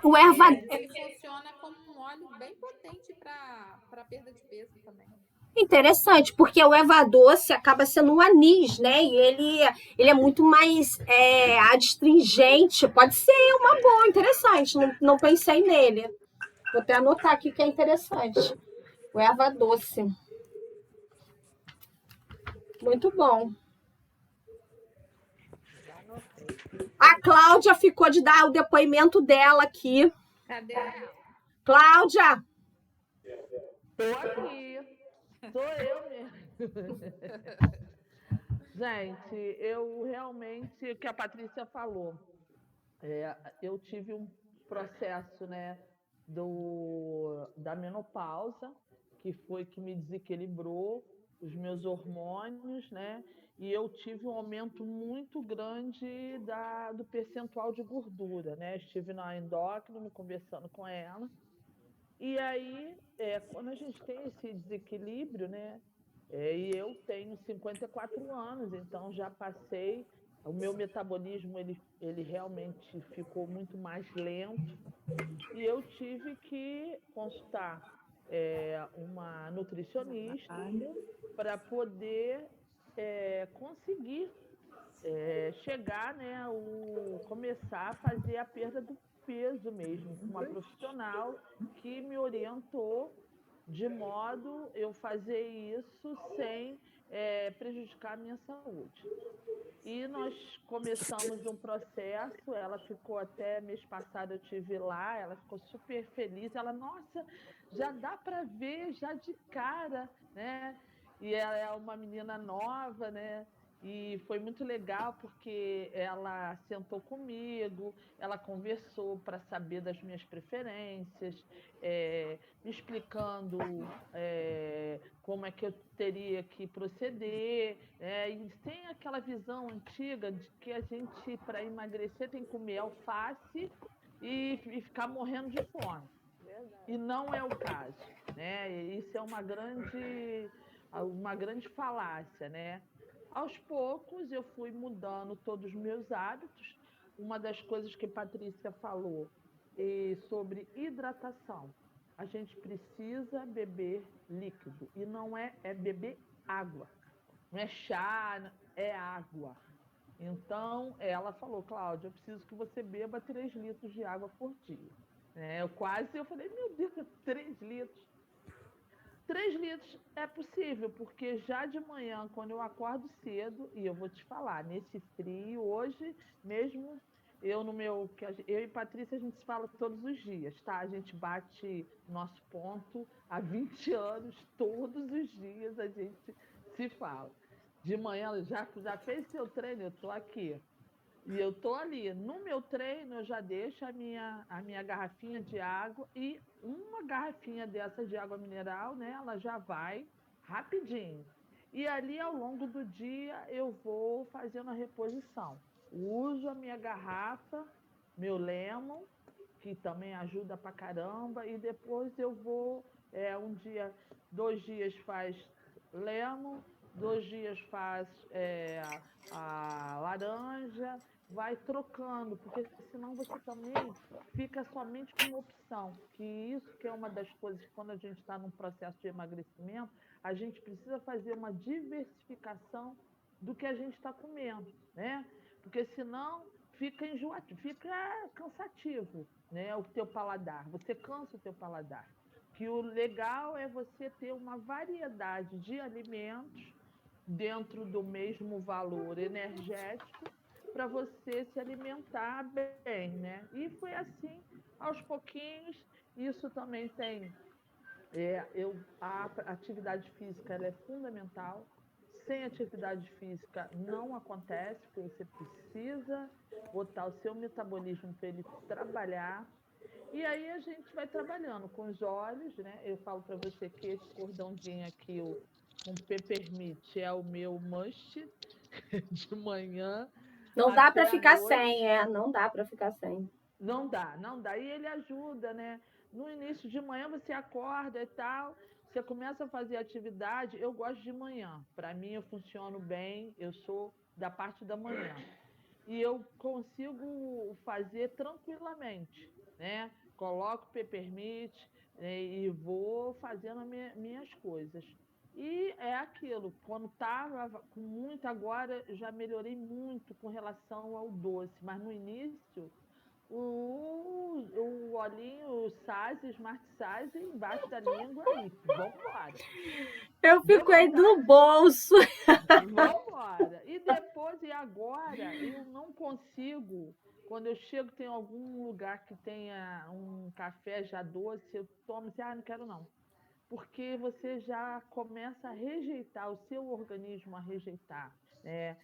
O erva. Ele funciona como um óleo bem potente para perda de peso também. Interessante, porque o erva doce acaba sendo um anis, né? E ele é muito mais adstringente. Pode ser uma boa, interessante. Não pensei nele. Vou até anotar aqui que é interessante. O erva doce. Muito bom. Já anotei. A Cláudia ficou de dar o depoimento dela aqui. Cadê ela? Cláudia! Tô aqui. Sou eu mesmo. Gente, eu realmente, o que a Patrícia falou, eu tive um processo, né, da menopausa, que foi que me desequilibrou os meus hormônios, né, e eu tive um aumento muito grande do percentual de gordura, né, estive na endócrina conversando com ela, e aí, quando a gente tem esse desequilíbrio, né? E eu tenho 54 anos, então já passei. O meu metabolismo ele realmente ficou muito mais lento e eu tive que consultar uma nutricionista para poder conseguir chegar, né, começar a fazer a perda do peso mesmo, com uma profissional que me orientou de modo eu fazer isso sem prejudicar a minha saúde. E nós começamos um processo, ela ficou até mês passado, eu tive lá, ela ficou super feliz, ela, nossa, já dá para ver, já de cara, né? E ela é uma menina nova, né? E foi muito legal porque ela sentou comigo, ela conversou para saber das minhas preferências, me explicando como é que eu teria que proceder, e sem aquela visão antiga de que a gente, para emagrecer, tem que comer alface e ficar morrendo de fome. E não é o caso, né? Isso é uma grande falácia, né? Aos poucos eu fui mudando todos os meus hábitos. Uma das coisas que a Patrícia falou sobre hidratação. A gente precisa beber líquido e não é beber água. Não é chá, é água. Então, ela falou, Cláudia, eu preciso que você beba 3 litros de água por dia. Eu falei, meu Deus, 3 litros. 3 litros é possível, porque já de manhã, quando eu acordo cedo, e eu vou te falar, nesse frio, hoje mesmo, eu e Patrícia, a gente se fala todos os dias, tá? A gente bate nosso ponto há 20 anos, todos os dias a gente se fala. De manhã, já fez seu treino? Eu tô aqui. E eu tô ali. No meu treino, eu já deixo a minha garrafinha de água e uma garrafinha dessa de água mineral, né? Ela já vai rapidinho. E ali, ao longo do dia, eu vou fazendo a reposição. Uso a minha garrafa, meu Lemon, que também ajuda pra caramba, e depois eu vou, 2 dias faz Lemon, 2 dias faz a laranja, vai trocando, porque senão você também fica somente com uma opção, que isso que é uma das coisas que quando a gente está num processo de emagrecimento, a gente precisa fazer uma diversificação do que a gente está comendo, né? Porque senão fica enjoativo, fica cansativo, né? O teu paladar, você cansa o teu paladar. Que o legal é você ter uma variedade de alimentos dentro do mesmo valor energético para você se alimentar bem, né? E foi assim, aos pouquinhos. Isso também tem a atividade física ela é fundamental. Sem atividade física não acontece, porque você precisa botar o seu metabolismo para ele trabalhar. E aí a gente vai trabalhando com os olhos, né? Eu falo para você que esse cordãozinho aqui, com peppermint, é o meu must de manhã Não dá para até a ficar noite. sem, não dá para ficar sem. Não dá, não dá. E ele ajuda, né? No início de manhã você acorda e tal, você começa a fazer atividade. Eu gosto de manhã. Para mim, eu funciono bem, eu sou da parte da manhã. E eu consigo fazer tranquilamente, né? Coloco peppermint, e vou fazendo minhas coisas. E é aquilo, quando estava com muito, agora já melhorei muito com relação ao doce, mas no início o olhinho, o Sage, Smart Sage embaixo da língua e vambora. Eu fico aí no bolso. Vambora. E depois, e agora, eu não consigo. Quando eu chego, tem algum lugar que tenha um café já doce, eu tomo assim, não quero não. Porque você já começa a rejeitar, o seu organismo a rejeitar, né?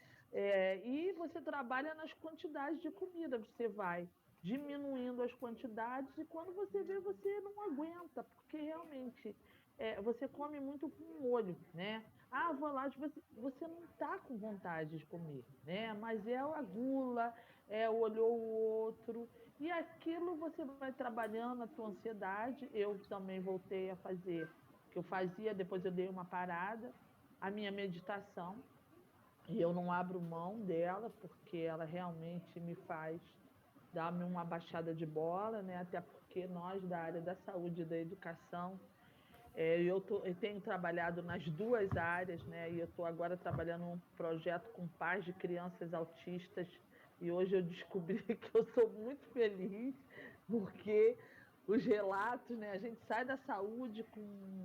E você trabalha nas quantidades de comida, você vai diminuindo as quantidades e quando você vê, você não aguenta, porque realmente você come muito com molho, né? Vou lá, você não está com vontade de comer, né? Mas é a gula, olhou o outro, e aquilo você vai trabalhando a tua ansiedade. Eu também voltei a fazer o que eu fazia, depois eu dei uma parada, a minha meditação, e eu não abro mão dela, porque ela realmente me faz dar-me uma baixada de bola, né? Até porque nós da área da saúde e da educação, eu tenho trabalhado nas duas áreas, né? E eu estou agora trabalhando um projeto com pais de crianças autistas. E hoje eu descobri que eu sou muito feliz, porque os relatos, né? A gente sai da saúde com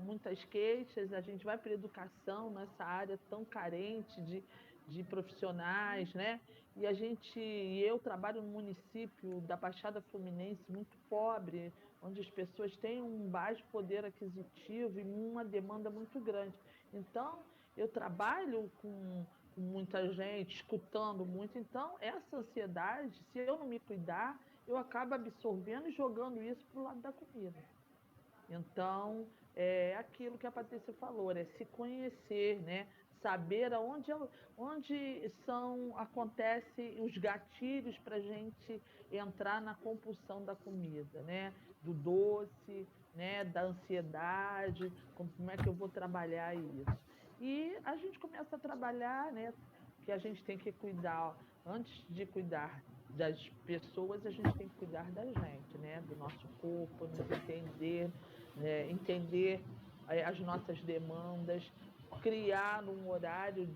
muitas queixas, a gente vai para a educação nessa área tão carente de profissionais, né? E eu trabalho num município da Baixada Fluminense muito pobre, onde as pessoas têm um baixo poder aquisitivo e uma demanda muito grande. Então, eu trabalho com muita gente, escutando muito. Então, essa ansiedade, se eu não me cuidar, eu acabo absorvendo e jogando isso para o lado da comida. Então, é aquilo que a Patrícia falou, é se conhecer, né? Saber onde acontecem os gatilhos para a gente entrar na compulsão da comida, né? Do doce, né? Da ansiedade, como é que eu vou trabalhar isso. E a gente começa a trabalhar, né? Que a gente tem que cuidar, antes de cuidar das pessoas, a gente tem que cuidar da gente, né? Do nosso corpo, nos entender, entender as nossas demandas, criar um horário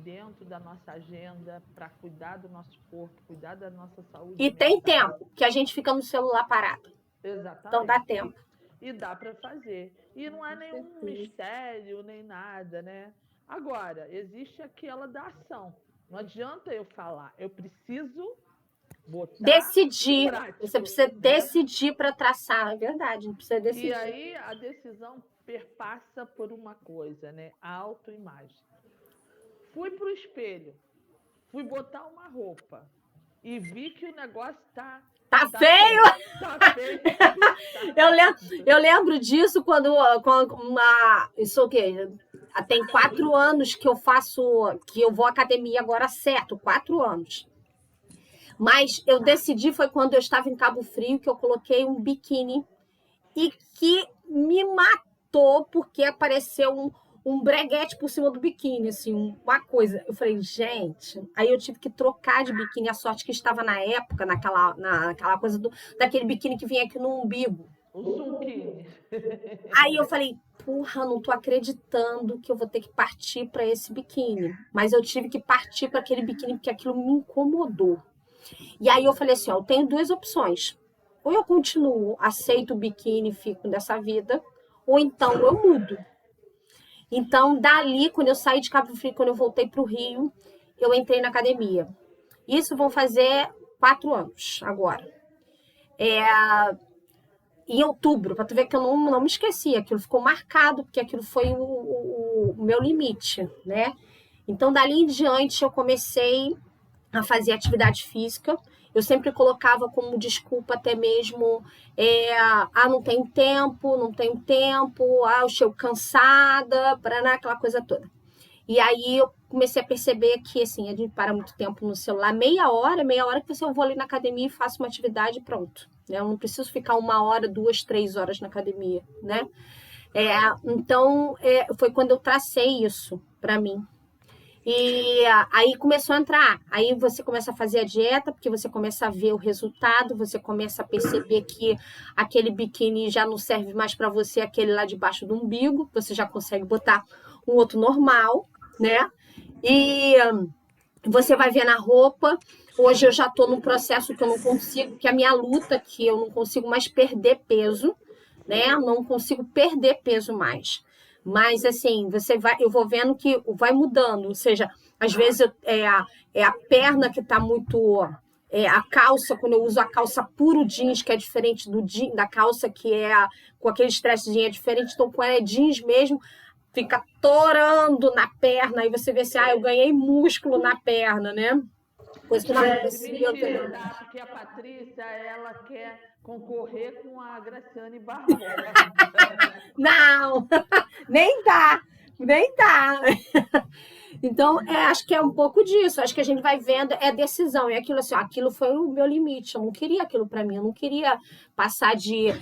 dentro da nossa agenda para cuidar do nosso corpo, cuidar da nossa saúde E tem mental. tempo, que a gente fica no celular parado. Exatamente. Então dá tempo. E dá para fazer. E não é nenhum mistério, nem nada, né? Agora, existe aquela da ação. Não adianta eu falar, eu preciso botar decidir. em prática, Você precisa né? decidir para traçar, é verdade, não precisa decidir. E aí a decisão perpassa por uma coisa, né? A autoimagem. Fui pro espelho, fui botar uma roupa e vi que o negócio tá feio! Tá feio. Eu lembro disso quando isso o quê? Tem 4 anos que eu vou à academia agora certo, 4 anos. Mas eu decidi, foi quando eu estava em Cabo Frio, que eu coloquei um biquíni e que me matou porque apareceu um breguete por cima do biquíni, assim, uma coisa. Eu falei, gente, aí eu tive que trocar de biquíni, a sorte que estava na época, naquela coisa daquele biquíni que vinha aqui no umbigo. O sunquini. Aí eu falei, porra, não tô acreditando que eu vou ter que partir para esse biquíni. Mas eu tive que partir para aquele biquíni porque aquilo me incomodou. E aí eu falei assim, ó, eu tenho 2 opções. Ou eu continuo, aceito o biquíni e fico dessa vida, ou então eu mudo. Então, dali, quando eu saí de Cabo Frio, quando eu voltei para o Rio, eu entrei na academia. Isso vão fazer 4 anos agora. Em outubro, para tu ver que eu não me esqueci, aquilo ficou marcado, porque aquilo foi o meu limite, né? Então, dali em diante, eu comecei a fazer atividade física. Eu sempre colocava como desculpa até mesmo, não tenho tempo, eu chego cansada, aquela coisa toda. E aí eu comecei a perceber que, assim, a gente para muito tempo no celular, meia hora que eu vou ali na academia e faço uma atividade e pronto. Né? Eu não preciso ficar 1 hora, 2, 3 horas na academia, né? Então, foi quando eu tracei isso para mim. E aí começou a entrar, aí você começa a fazer a dieta, porque você começa a ver o resultado, você começa a perceber que aquele biquíni já não serve mais para você, aquele lá debaixo do umbigo, você já consegue botar um outro normal, né? E você vai ver na roupa. Hoje eu já estou num processo que eu não consigo, que a minha luta, que eu não consigo mais perder peso, né? Não consigo perder peso mais. Mas, assim, eu vou vendo que vai mudando. Ou seja, às vezes é a perna que está muito... a calça, quando eu uso a calça puro jeans, que é diferente da calça que com aquele stressinho, é diferente. Então, com ela é jeans mesmo, fica torando na perna. Aí você vê assim, eu ganhei músculo na perna, né? Coisa que não acontecia. Porque a Patrícia, ela quer concorrer com a Graciane Barbosa. Não, nem dá. Então, acho que é um pouco disso. Acho que a gente vai vendo, decisão. E aquilo assim, aquilo foi o meu limite. Eu não queria aquilo para mim. Eu não queria passar de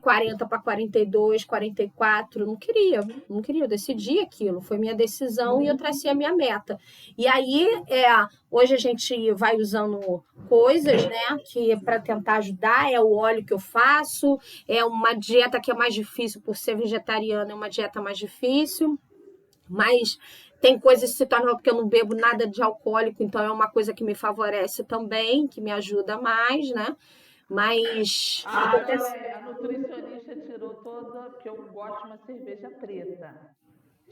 40 para 42, 44. Não queria. Eu decidi aquilo. Foi minha decisão e eu tracei a minha meta. E aí, hoje a gente vai usando coisas, né, que para tentar ajudar. É o óleo que eu faço. É uma dieta que é mais difícil por ser vegetariana. É uma dieta mais difícil. Mas tem coisas que se tornam, porque eu não bebo nada de alcoólico, então é uma coisa que me favorece também, que me ajuda mais, né? Mas... A nutricionista tirou toda, porque eu gosto de uma cerveja preta.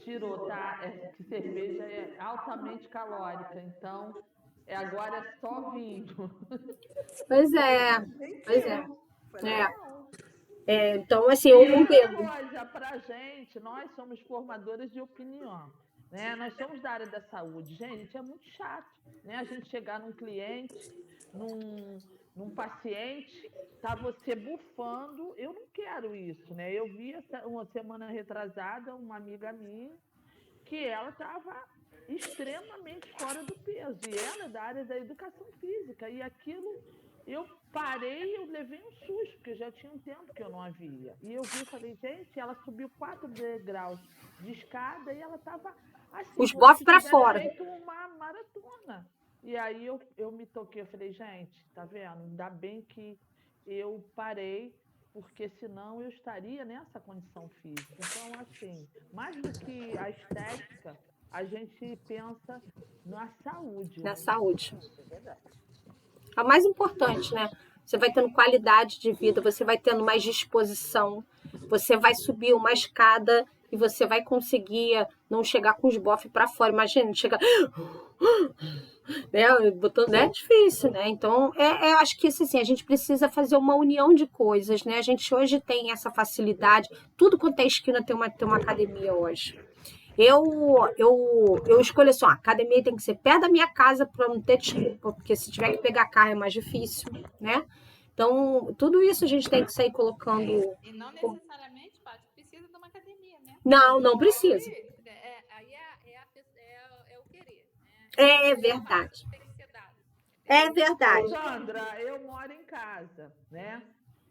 Tirou, tá? Que cerveja é altamente calórica, então agora é só vinho. Pois é. Então, assim, eu não bebo. Coisa pra gente, nós somos formadoras de opinião. né? Nós somos da área da saúde. Gente, é muito chato, né? A gente chegar num cliente, num paciente, tá você bufando. Eu não quero isso, né? Eu vi uma semana retrasada uma amiga minha que ela estava extremamente fora do peso. E ela é da área da educação física. E aquilo, eu parei, eu levei um susto, porque já tinha um tempo que eu não a via. E eu vi e falei, gente, ela subiu 4 degraus de escada e ela estava assim, Os como bofs se para tivesse fora. feito uma maratona. E aí eu me toquei, eu falei, gente, tá vendo? Ainda bem que eu parei, porque senão eu estaria nessa condição física. Então, assim, mais do que a estética, a gente pensa na saúde, Na né? saúde. É o mais importante, né? Você vai tendo qualidade de vida, você vai tendo mais disposição, você vai subir uma escada e você vai conseguir não chegar com os bofs para fora. Imagina, chegar, né? Botando, é difícil, né? Então, acho que assim, a gente precisa fazer uma união de coisas, né? A gente hoje tem essa facilidade, tudo quanto é esquina tem uma academia hoje. Eu escolho assim, ó, a academia tem que ser perto da minha casa para não ter desculpa, porque se tiver que pegar carro é mais difícil, né? Então, tudo isso a gente tem que sair colocando. E não necessariamente, Paty, precisa de uma academia, né? Não precisa. Aí é o querer, né? É O espaço verdade. tem que ser dado. É Ô, verdade. Sandra, eu moro em casa, né?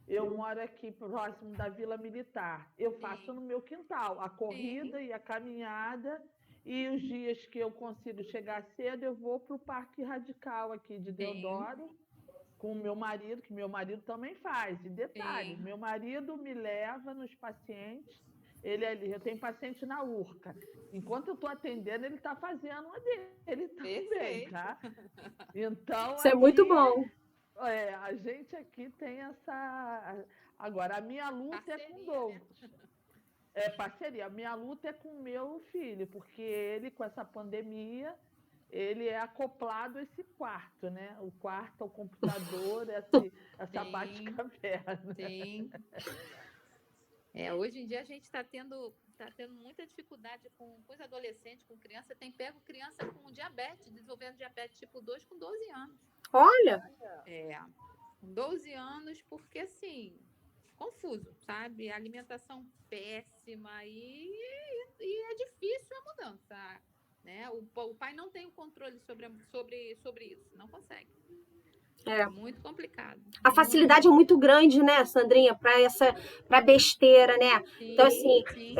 Eu moro aqui próximo da Vila Militar. Eu faço no meu quintal a corrida e a caminhada. E os dias que eu consigo chegar cedo, eu vou para o Parque Radical aqui de Deodoro com o meu marido, que meu marido também faz. E detalhes, meu marido me leva nos pacientes. Ele ali, eu tenho paciente na Urca. Enquanto eu estou atendendo, ele está fazendo uma dele também, tá? Então, Isso é muito aqui bom. a gente aqui tem essa. Agora, a minha luta é com o Parceria, né? Douglas. É parceria. A minha luta é com o meu filho, porque ele, com essa pandemia, ele é acoplado a esse quarto, né? O quarto, o computador, essa Sim, bate-caverna. sim. Hoje em dia a gente tá tendo muita dificuldade com os adolescentes, com criança. Tem pego criança com diabetes, desenvolvendo diabetes tipo 2 com 12 anos. Olha, Com 12 anos, porque assim, confuso, sabe? Alimentação péssima e é difícil a mudança, né? O pai não tem o controle sobre isso, não consegue. é. Muito complicado. A facilidade é muito grande, né, Sandrinha, para besteira, né? Então, assim, Sim.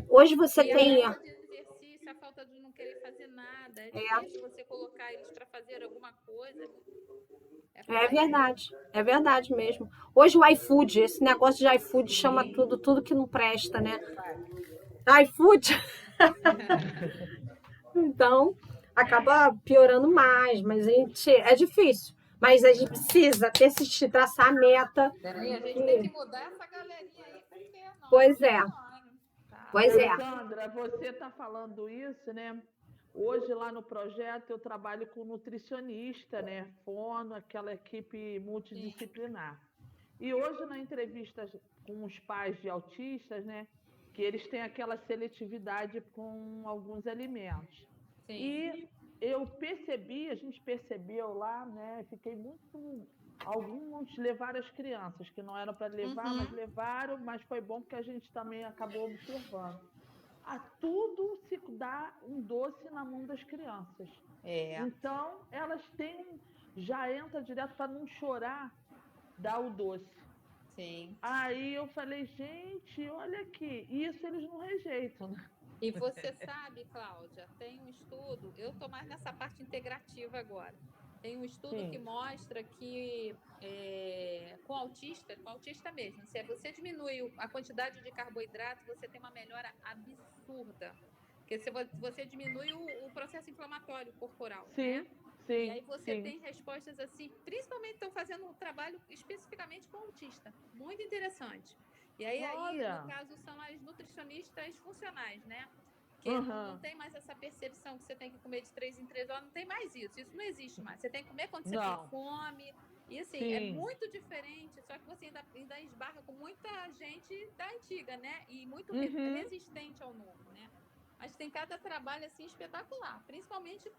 hoje você E tem. a falta de exercício, a falta de não querer fazer nada. É difícil você colocar eles para fazer alguma coisa. É verdade mesmo. Hoje o iFood, esse negócio de iFood chama tudo que não presta, né? iFood. Então, acaba piorando mais, mas é difícil. Mas a gente precisa persistir, traçar a meta. Peraí, a gente tem que mudar essa galerinha aí, porque não, Pois não é, funciona. Tá. pois é. Sandra, você está falando isso, né? Hoje, lá no projeto, eu trabalho com nutricionista, né? Fono, aquela equipe multidisciplinar. E hoje, na entrevista com os pais de autistas, né? Que eles têm aquela seletividade com alguns alimentos. Sim. E a gente percebeu lá, né? Fiquei muito. Alguns levaram as crianças, que não eram para levar, mas levaram, mas foi bom porque a gente também acabou observando. A tudo se dá um doce na mão das crianças. Então, elas já entra direto para não chorar, dá o doce. Sim. Aí eu falei, gente, olha aqui, isso eles não rejeitam, né? E você sabe, Cláudia, tem um estudo, eu estou mais nessa parte integrativa agora. Tem um estudo que mostra que com autista mesmo, se você diminui a quantidade de carboidrato, você tem uma melhora absurda. Porque você diminui o processo inflamatório corporal, né? E aí você tem respostas assim, principalmente estão fazendo um trabalho especificamente com autista. Muito interessante. E aí, no caso, são as nutricionistas funcionais, né? Que não tem mais essa percepção que você tem que comer de 3 em 3 horas, não tem mais isso. Isso não existe mais. Você tem que comer quando você tem fome. E assim, é muito diferente, só que você ainda esbarra com muita gente da antiga, né? E muito resistente ao novo, né? Mas tem cada trabalho assim espetacular, principalmente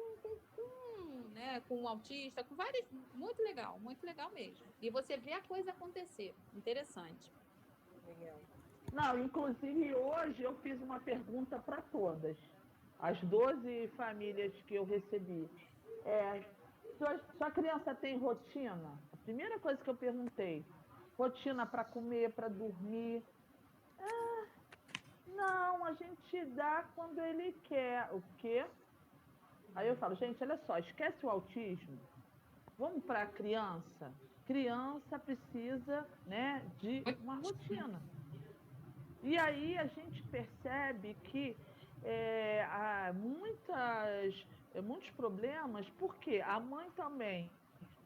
né, com um autista, com vários, muito legal mesmo. E você vê a coisa acontecer, interessante. Legal. Não, inclusive hoje eu fiz uma pergunta para todas, as 12 famílias que eu recebi. Sua criança tem rotina? A primeira coisa que eu perguntei, rotina para comer, para dormir? Não, a gente dá quando ele quer. O quê? Aí eu falo, gente, olha só, esquece o autismo. Vamos para a criança. Criança precisa, né, de uma rotina. E aí a gente percebe que há muitos problemas, porque a mãe também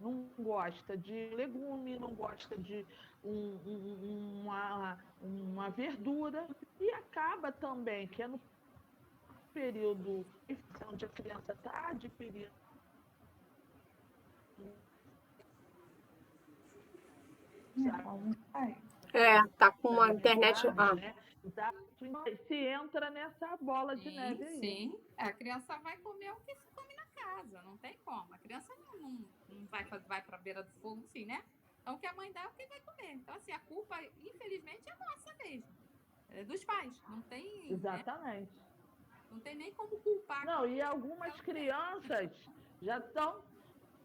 não gosta de legume, não gosta de uma verdura, e acaba também, que é no período onde a criança está adquirindo. Tá com a internet. Né? Se entra nessa bola de neve aí. Sim, a criança vai comer o que se come na casa, não tem como. A criança não vai para a beira do fogo, assim, né? Então, o que a mãe dá é o que vai comer. Então, assim, a culpa, infelizmente, é nossa mesmo. É dos pais. Não tem. Exatamente. Né? Não tem nem como culpar. Não, e algumas crianças já estão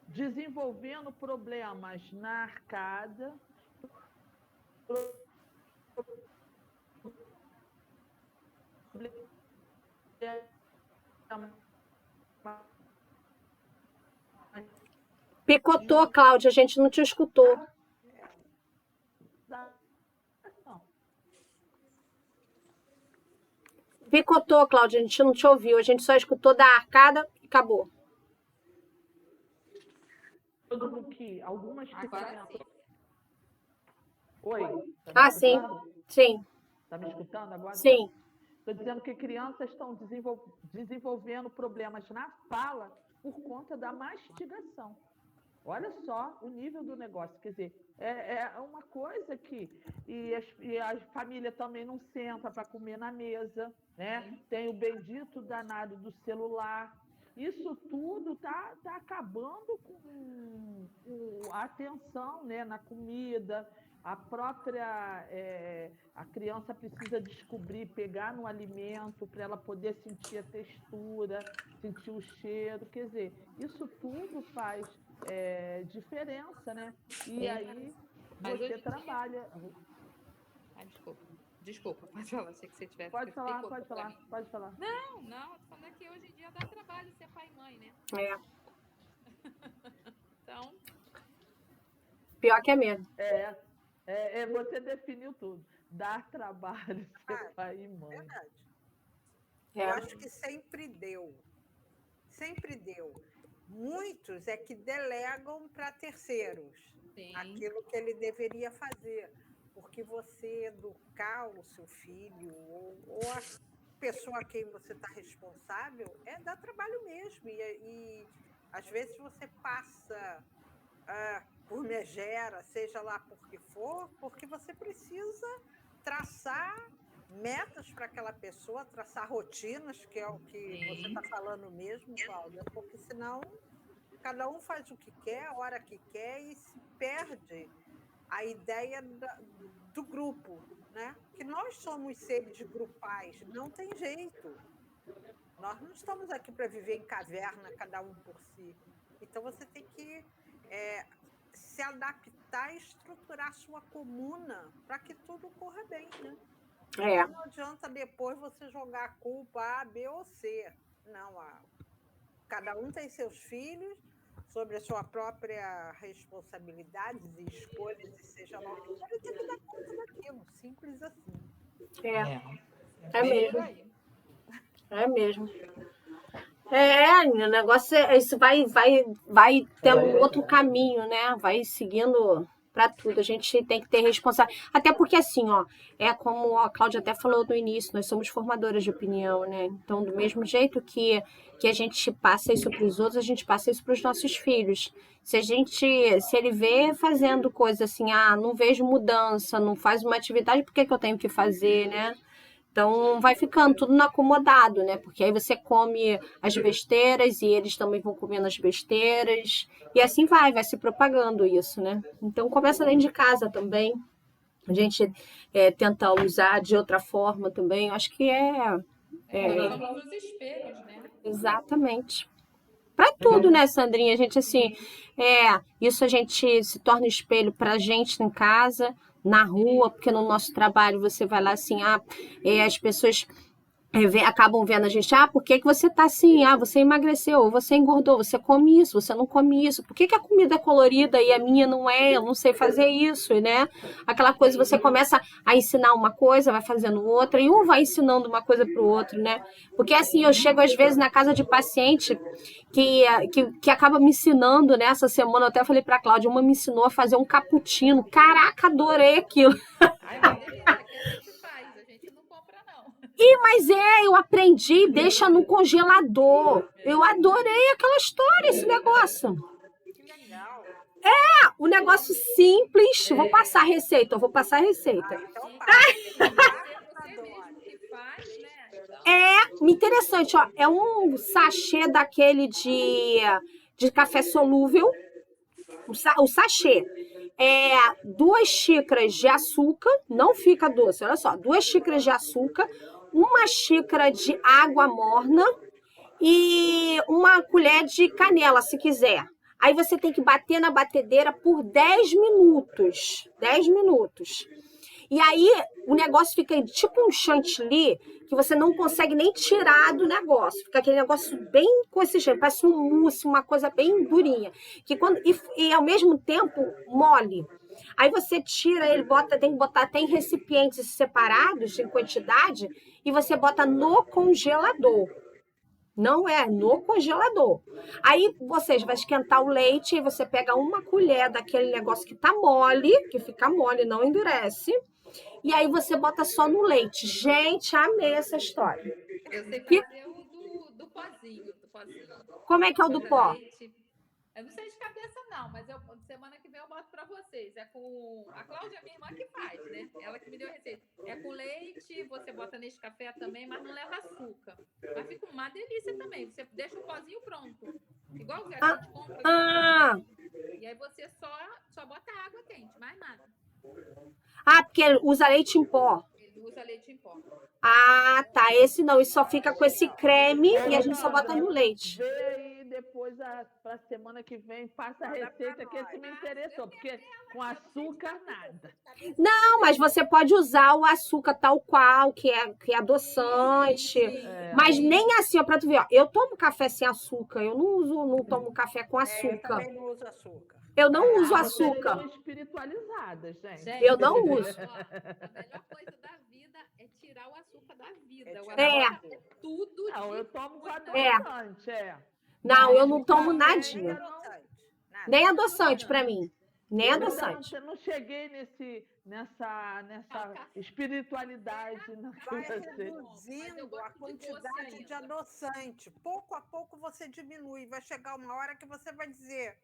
desenvolvendo problemas na arcada. Picotou, Cláudia, a gente não te escutou. Picotou, Cláudia, a gente não te ouviu. A gente só escutou da arcada e acabou. Algumas Agora sim. Oi? Sim. Sim. Está me escutando agora? Sim. Estou dizendo que crianças estão desenvolvendo problemas na fala por conta da mastigação. Olha só o nível do negócio. Quer dizer, é uma coisa que... E a família também não senta para comer na mesa, né? Tem o bendito danado do celular. Isso tudo está acabando com a atenção, né, na comida. A própria... a criança precisa descobrir, pegar no alimento para ela poder sentir a textura, sentir o cheiro. Quer dizer, isso tudo faz diferença, né? E aí você trabalha... Desculpa, pode falar, achei que você tivesse... Pode falar. Não, tô falando que hoje em dia dá trabalho ser pai e mãe, né? Então... Pior que é mesmo. Você definiu tudo. Dar trabalho ser pai e mãe. Verdade. Eu acho que sempre deu. Sempre deu. Muitos é que delegam para terceiros. Sim. Aquilo que ele deveria fazer. Porque você educar o seu filho ou a pessoa a quem você está responsável dá trabalho mesmo. E às vezes você passa por megera, seja lá por que for, porque você precisa traçar metas para aquela pessoa, traçar rotinas, que é o que você está falando mesmo, Cláudia, porque senão cada um faz o que quer, a hora que quer e se perde a ideia do grupo, né? Que nós somos seres grupais, não tem jeito. Nós não estamos aqui para viver em caverna, cada um por si. Então você tem que se adaptar e estruturar a sua comuna para que tudo corra bem, né? Não adianta depois você jogar a culpa A, B ou C. Não, cada um tem seus filhos, sobre a sua própria responsabilidade e escolhas, e seja lá o que for, ele tem que dar conta daquilo, simples assim. É mesmo. É mesmo. O negócio isso vai tendo outro caminho, né? Vai seguindo para tudo. A gente tem que ter responsabilidade. Até porque, assim, como a Cláudia até falou no início, nós somos formadoras de opinião, né? Então, do mesmo jeito que a gente passa isso para os outros, a gente passa isso para os nossos filhos. Se ele vê fazendo coisa assim, não vejo mudança, não faz uma atividade, por que eu tenho que fazer, né? Então, vai ficando tudo no acomodado, né? Porque aí você come as besteiras e eles também vão comendo as besteiras. E assim vai se propagando isso, né? Então, começa dentro de casa também. A gente tenta usar de outra forma também. Eu acho que Nós somos os espelhos, né? exatamente. Para tudo, né, Sandrinha? A gente, assim, isso a gente se torna espelho para a gente em casa, na rua, porque no nosso trabalho você vai lá assim, as pessoas acabam vendo a gente, por que você tá assim? Você emagreceu, ou você engordou, você come isso, você não come isso. Por que a comida é colorida e a minha não é? Eu não sei fazer isso, né? Aquela coisa, você começa a ensinar uma coisa, vai fazendo outra, e um vai ensinando uma coisa pro outro, né? Porque assim, eu chego às vezes na casa de paciente que acaba me ensinando, né? Essa semana eu até falei pra Cláudia, uma me ensinou a fazer um cappuccino. Caraca, adorei aquilo. Ai, mas delícia, que a gente faz, a gente não compra, não. Mas eu aprendi, deixa no congelador. Eu adorei aquela história, esse negócio. Que legal. Um negócio simples. Vou passar a receita. Então Você mesmo que faz, né? Interessante, ó. É um sachê daquele de café solúvel. O sachê. 2 xícaras de açúcar, não fica doce, olha só, 2 xícaras de açúcar, 1 xícara de água morna e 1 colher de canela, se quiser. Aí você tem que bater na batedeira por 10 minutos. 10 minutos. E aí o negócio fica tipo um chantilly que você não consegue nem tirar do negócio. Fica aquele negócio bem consistente, parece um mousse, uma coisa bem durinha. E ao mesmo tempo mole. Aí você tira ele, tem que botar até em recipientes separados, em quantidade, e você bota no congelador. Não é no congelador. Aí você vai esquentar o leite e você pega 1 colher daquele negócio que tá mole, que fica mole, não endurece. E aí você bota só no leite. Gente, amei essa história. Eu sei fazer o do pozinho. Como é que é o do pó? Leite. Eu não sei de cabeça, não, mas semana que vem eu boto pra vocês. É com a Cláudia, minha irmã, que faz, né? Ela que me deu a receita. É com leite, você bota nesse café também, mas não leva açúcar. Mas fica uma delícia também. Você deixa o pozinho pronto. Igual que a gente compra. E aí você só bota água quente, mais nada. Porque ele usa leite em pó. Ele usa leite em pó. Tá. Esse não. E só fica com esse creme e a gente só bota no leite. Vê aí depois, para semana que vem, passa a receita que esse me interessou, porque com açúcar, nada. Não, mas você pode usar o açúcar tal qual, que é adoçante. Mas nem assim, ó, pra tu ver, ó. Eu tomo café sem açúcar. Eu não tomo café com açúcar. Eu também não uso açúcar. Eu não uso Vocês açúcar. estão espiritualizadas, gente. Eu não uso. A melhor coisa da vida é tirar o açúcar da vida. O É. açúcar é tudo. Não, eu tomo com É. adoçante, Não, eu não tomo nadinha. Nada. Nem adoçante pra mim. Nem adoçante. Eu não cheguei nessa espiritualidade. Vai reduzindo a quantidade de adoçante. Pouco a pouco você diminui. Vai chegar uma hora que você vai dizer,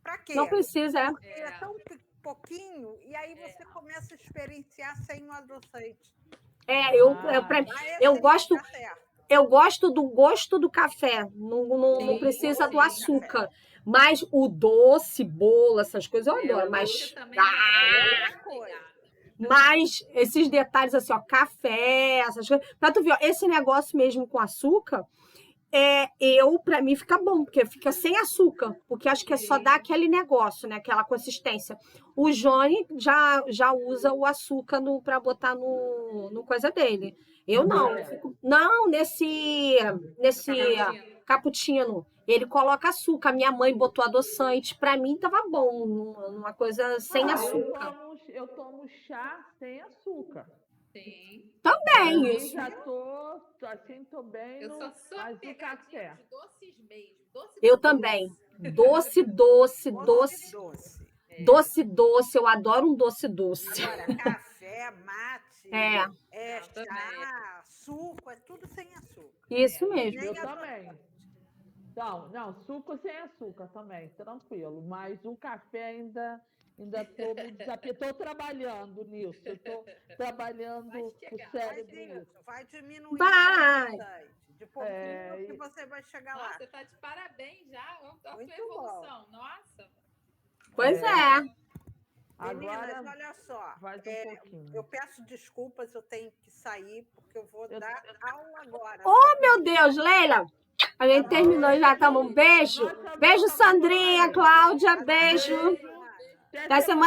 pra quê? Não precisa, Porque é tão pouquinho, e aí você começa a experienciar sem o adoçante. Eu gosto do gosto do café. Não precisa do açúcar. Mas o doce, bolo, essas coisas eu adoro. Mas esses detalhes assim, ó, café, essas coisas. Pra tu ver, ó, esse negócio mesmo com açúcar, pra mim fica bom, porque fica sem açúcar. Porque acho que é só dar aquele negócio, né? Aquela consistência. O Johnny já usa o açúcar pra botar no coisa dele. Eu não. Não, nesse cappuccino. Ele coloca açúcar. Minha mãe botou adoçante. Pra mim tava bom. Uma coisa sem açúcar. Eu tomo chá sem açúcar. Sim. Também, Eu isso. já tô bem Eu sou mas super o café. de doces mesmo. Eu também. Doce. Eu adoro um doce. Agora, café, mate, chá, suco, é tudo sem açúcar. Isso mesmo. Eu também. Não, suco sem açúcar também, tranquilo. Mas o café ainda Ainda estou me desafiando. Estou trabalhando nisso. Estou trabalhando Vai o chegar. cérebro Faz nisso. isso, vai diminuindo Vai. bastante. De pouquinho que você vai chegar lá. Nossa, você tá de parabéns já. Olha a tua Muito evolução. Nossa. Pois é. Meninas, Agora olha só. mais um pouquinho. Eu peço desculpas, eu tenho que sair, porque eu vou dar aula agora. Oh, meu Deus, Leila. A gente terminou já, tá? Um beijo. Beijo, Sandrinha, Cláudia, beijo. Beijo. Até semana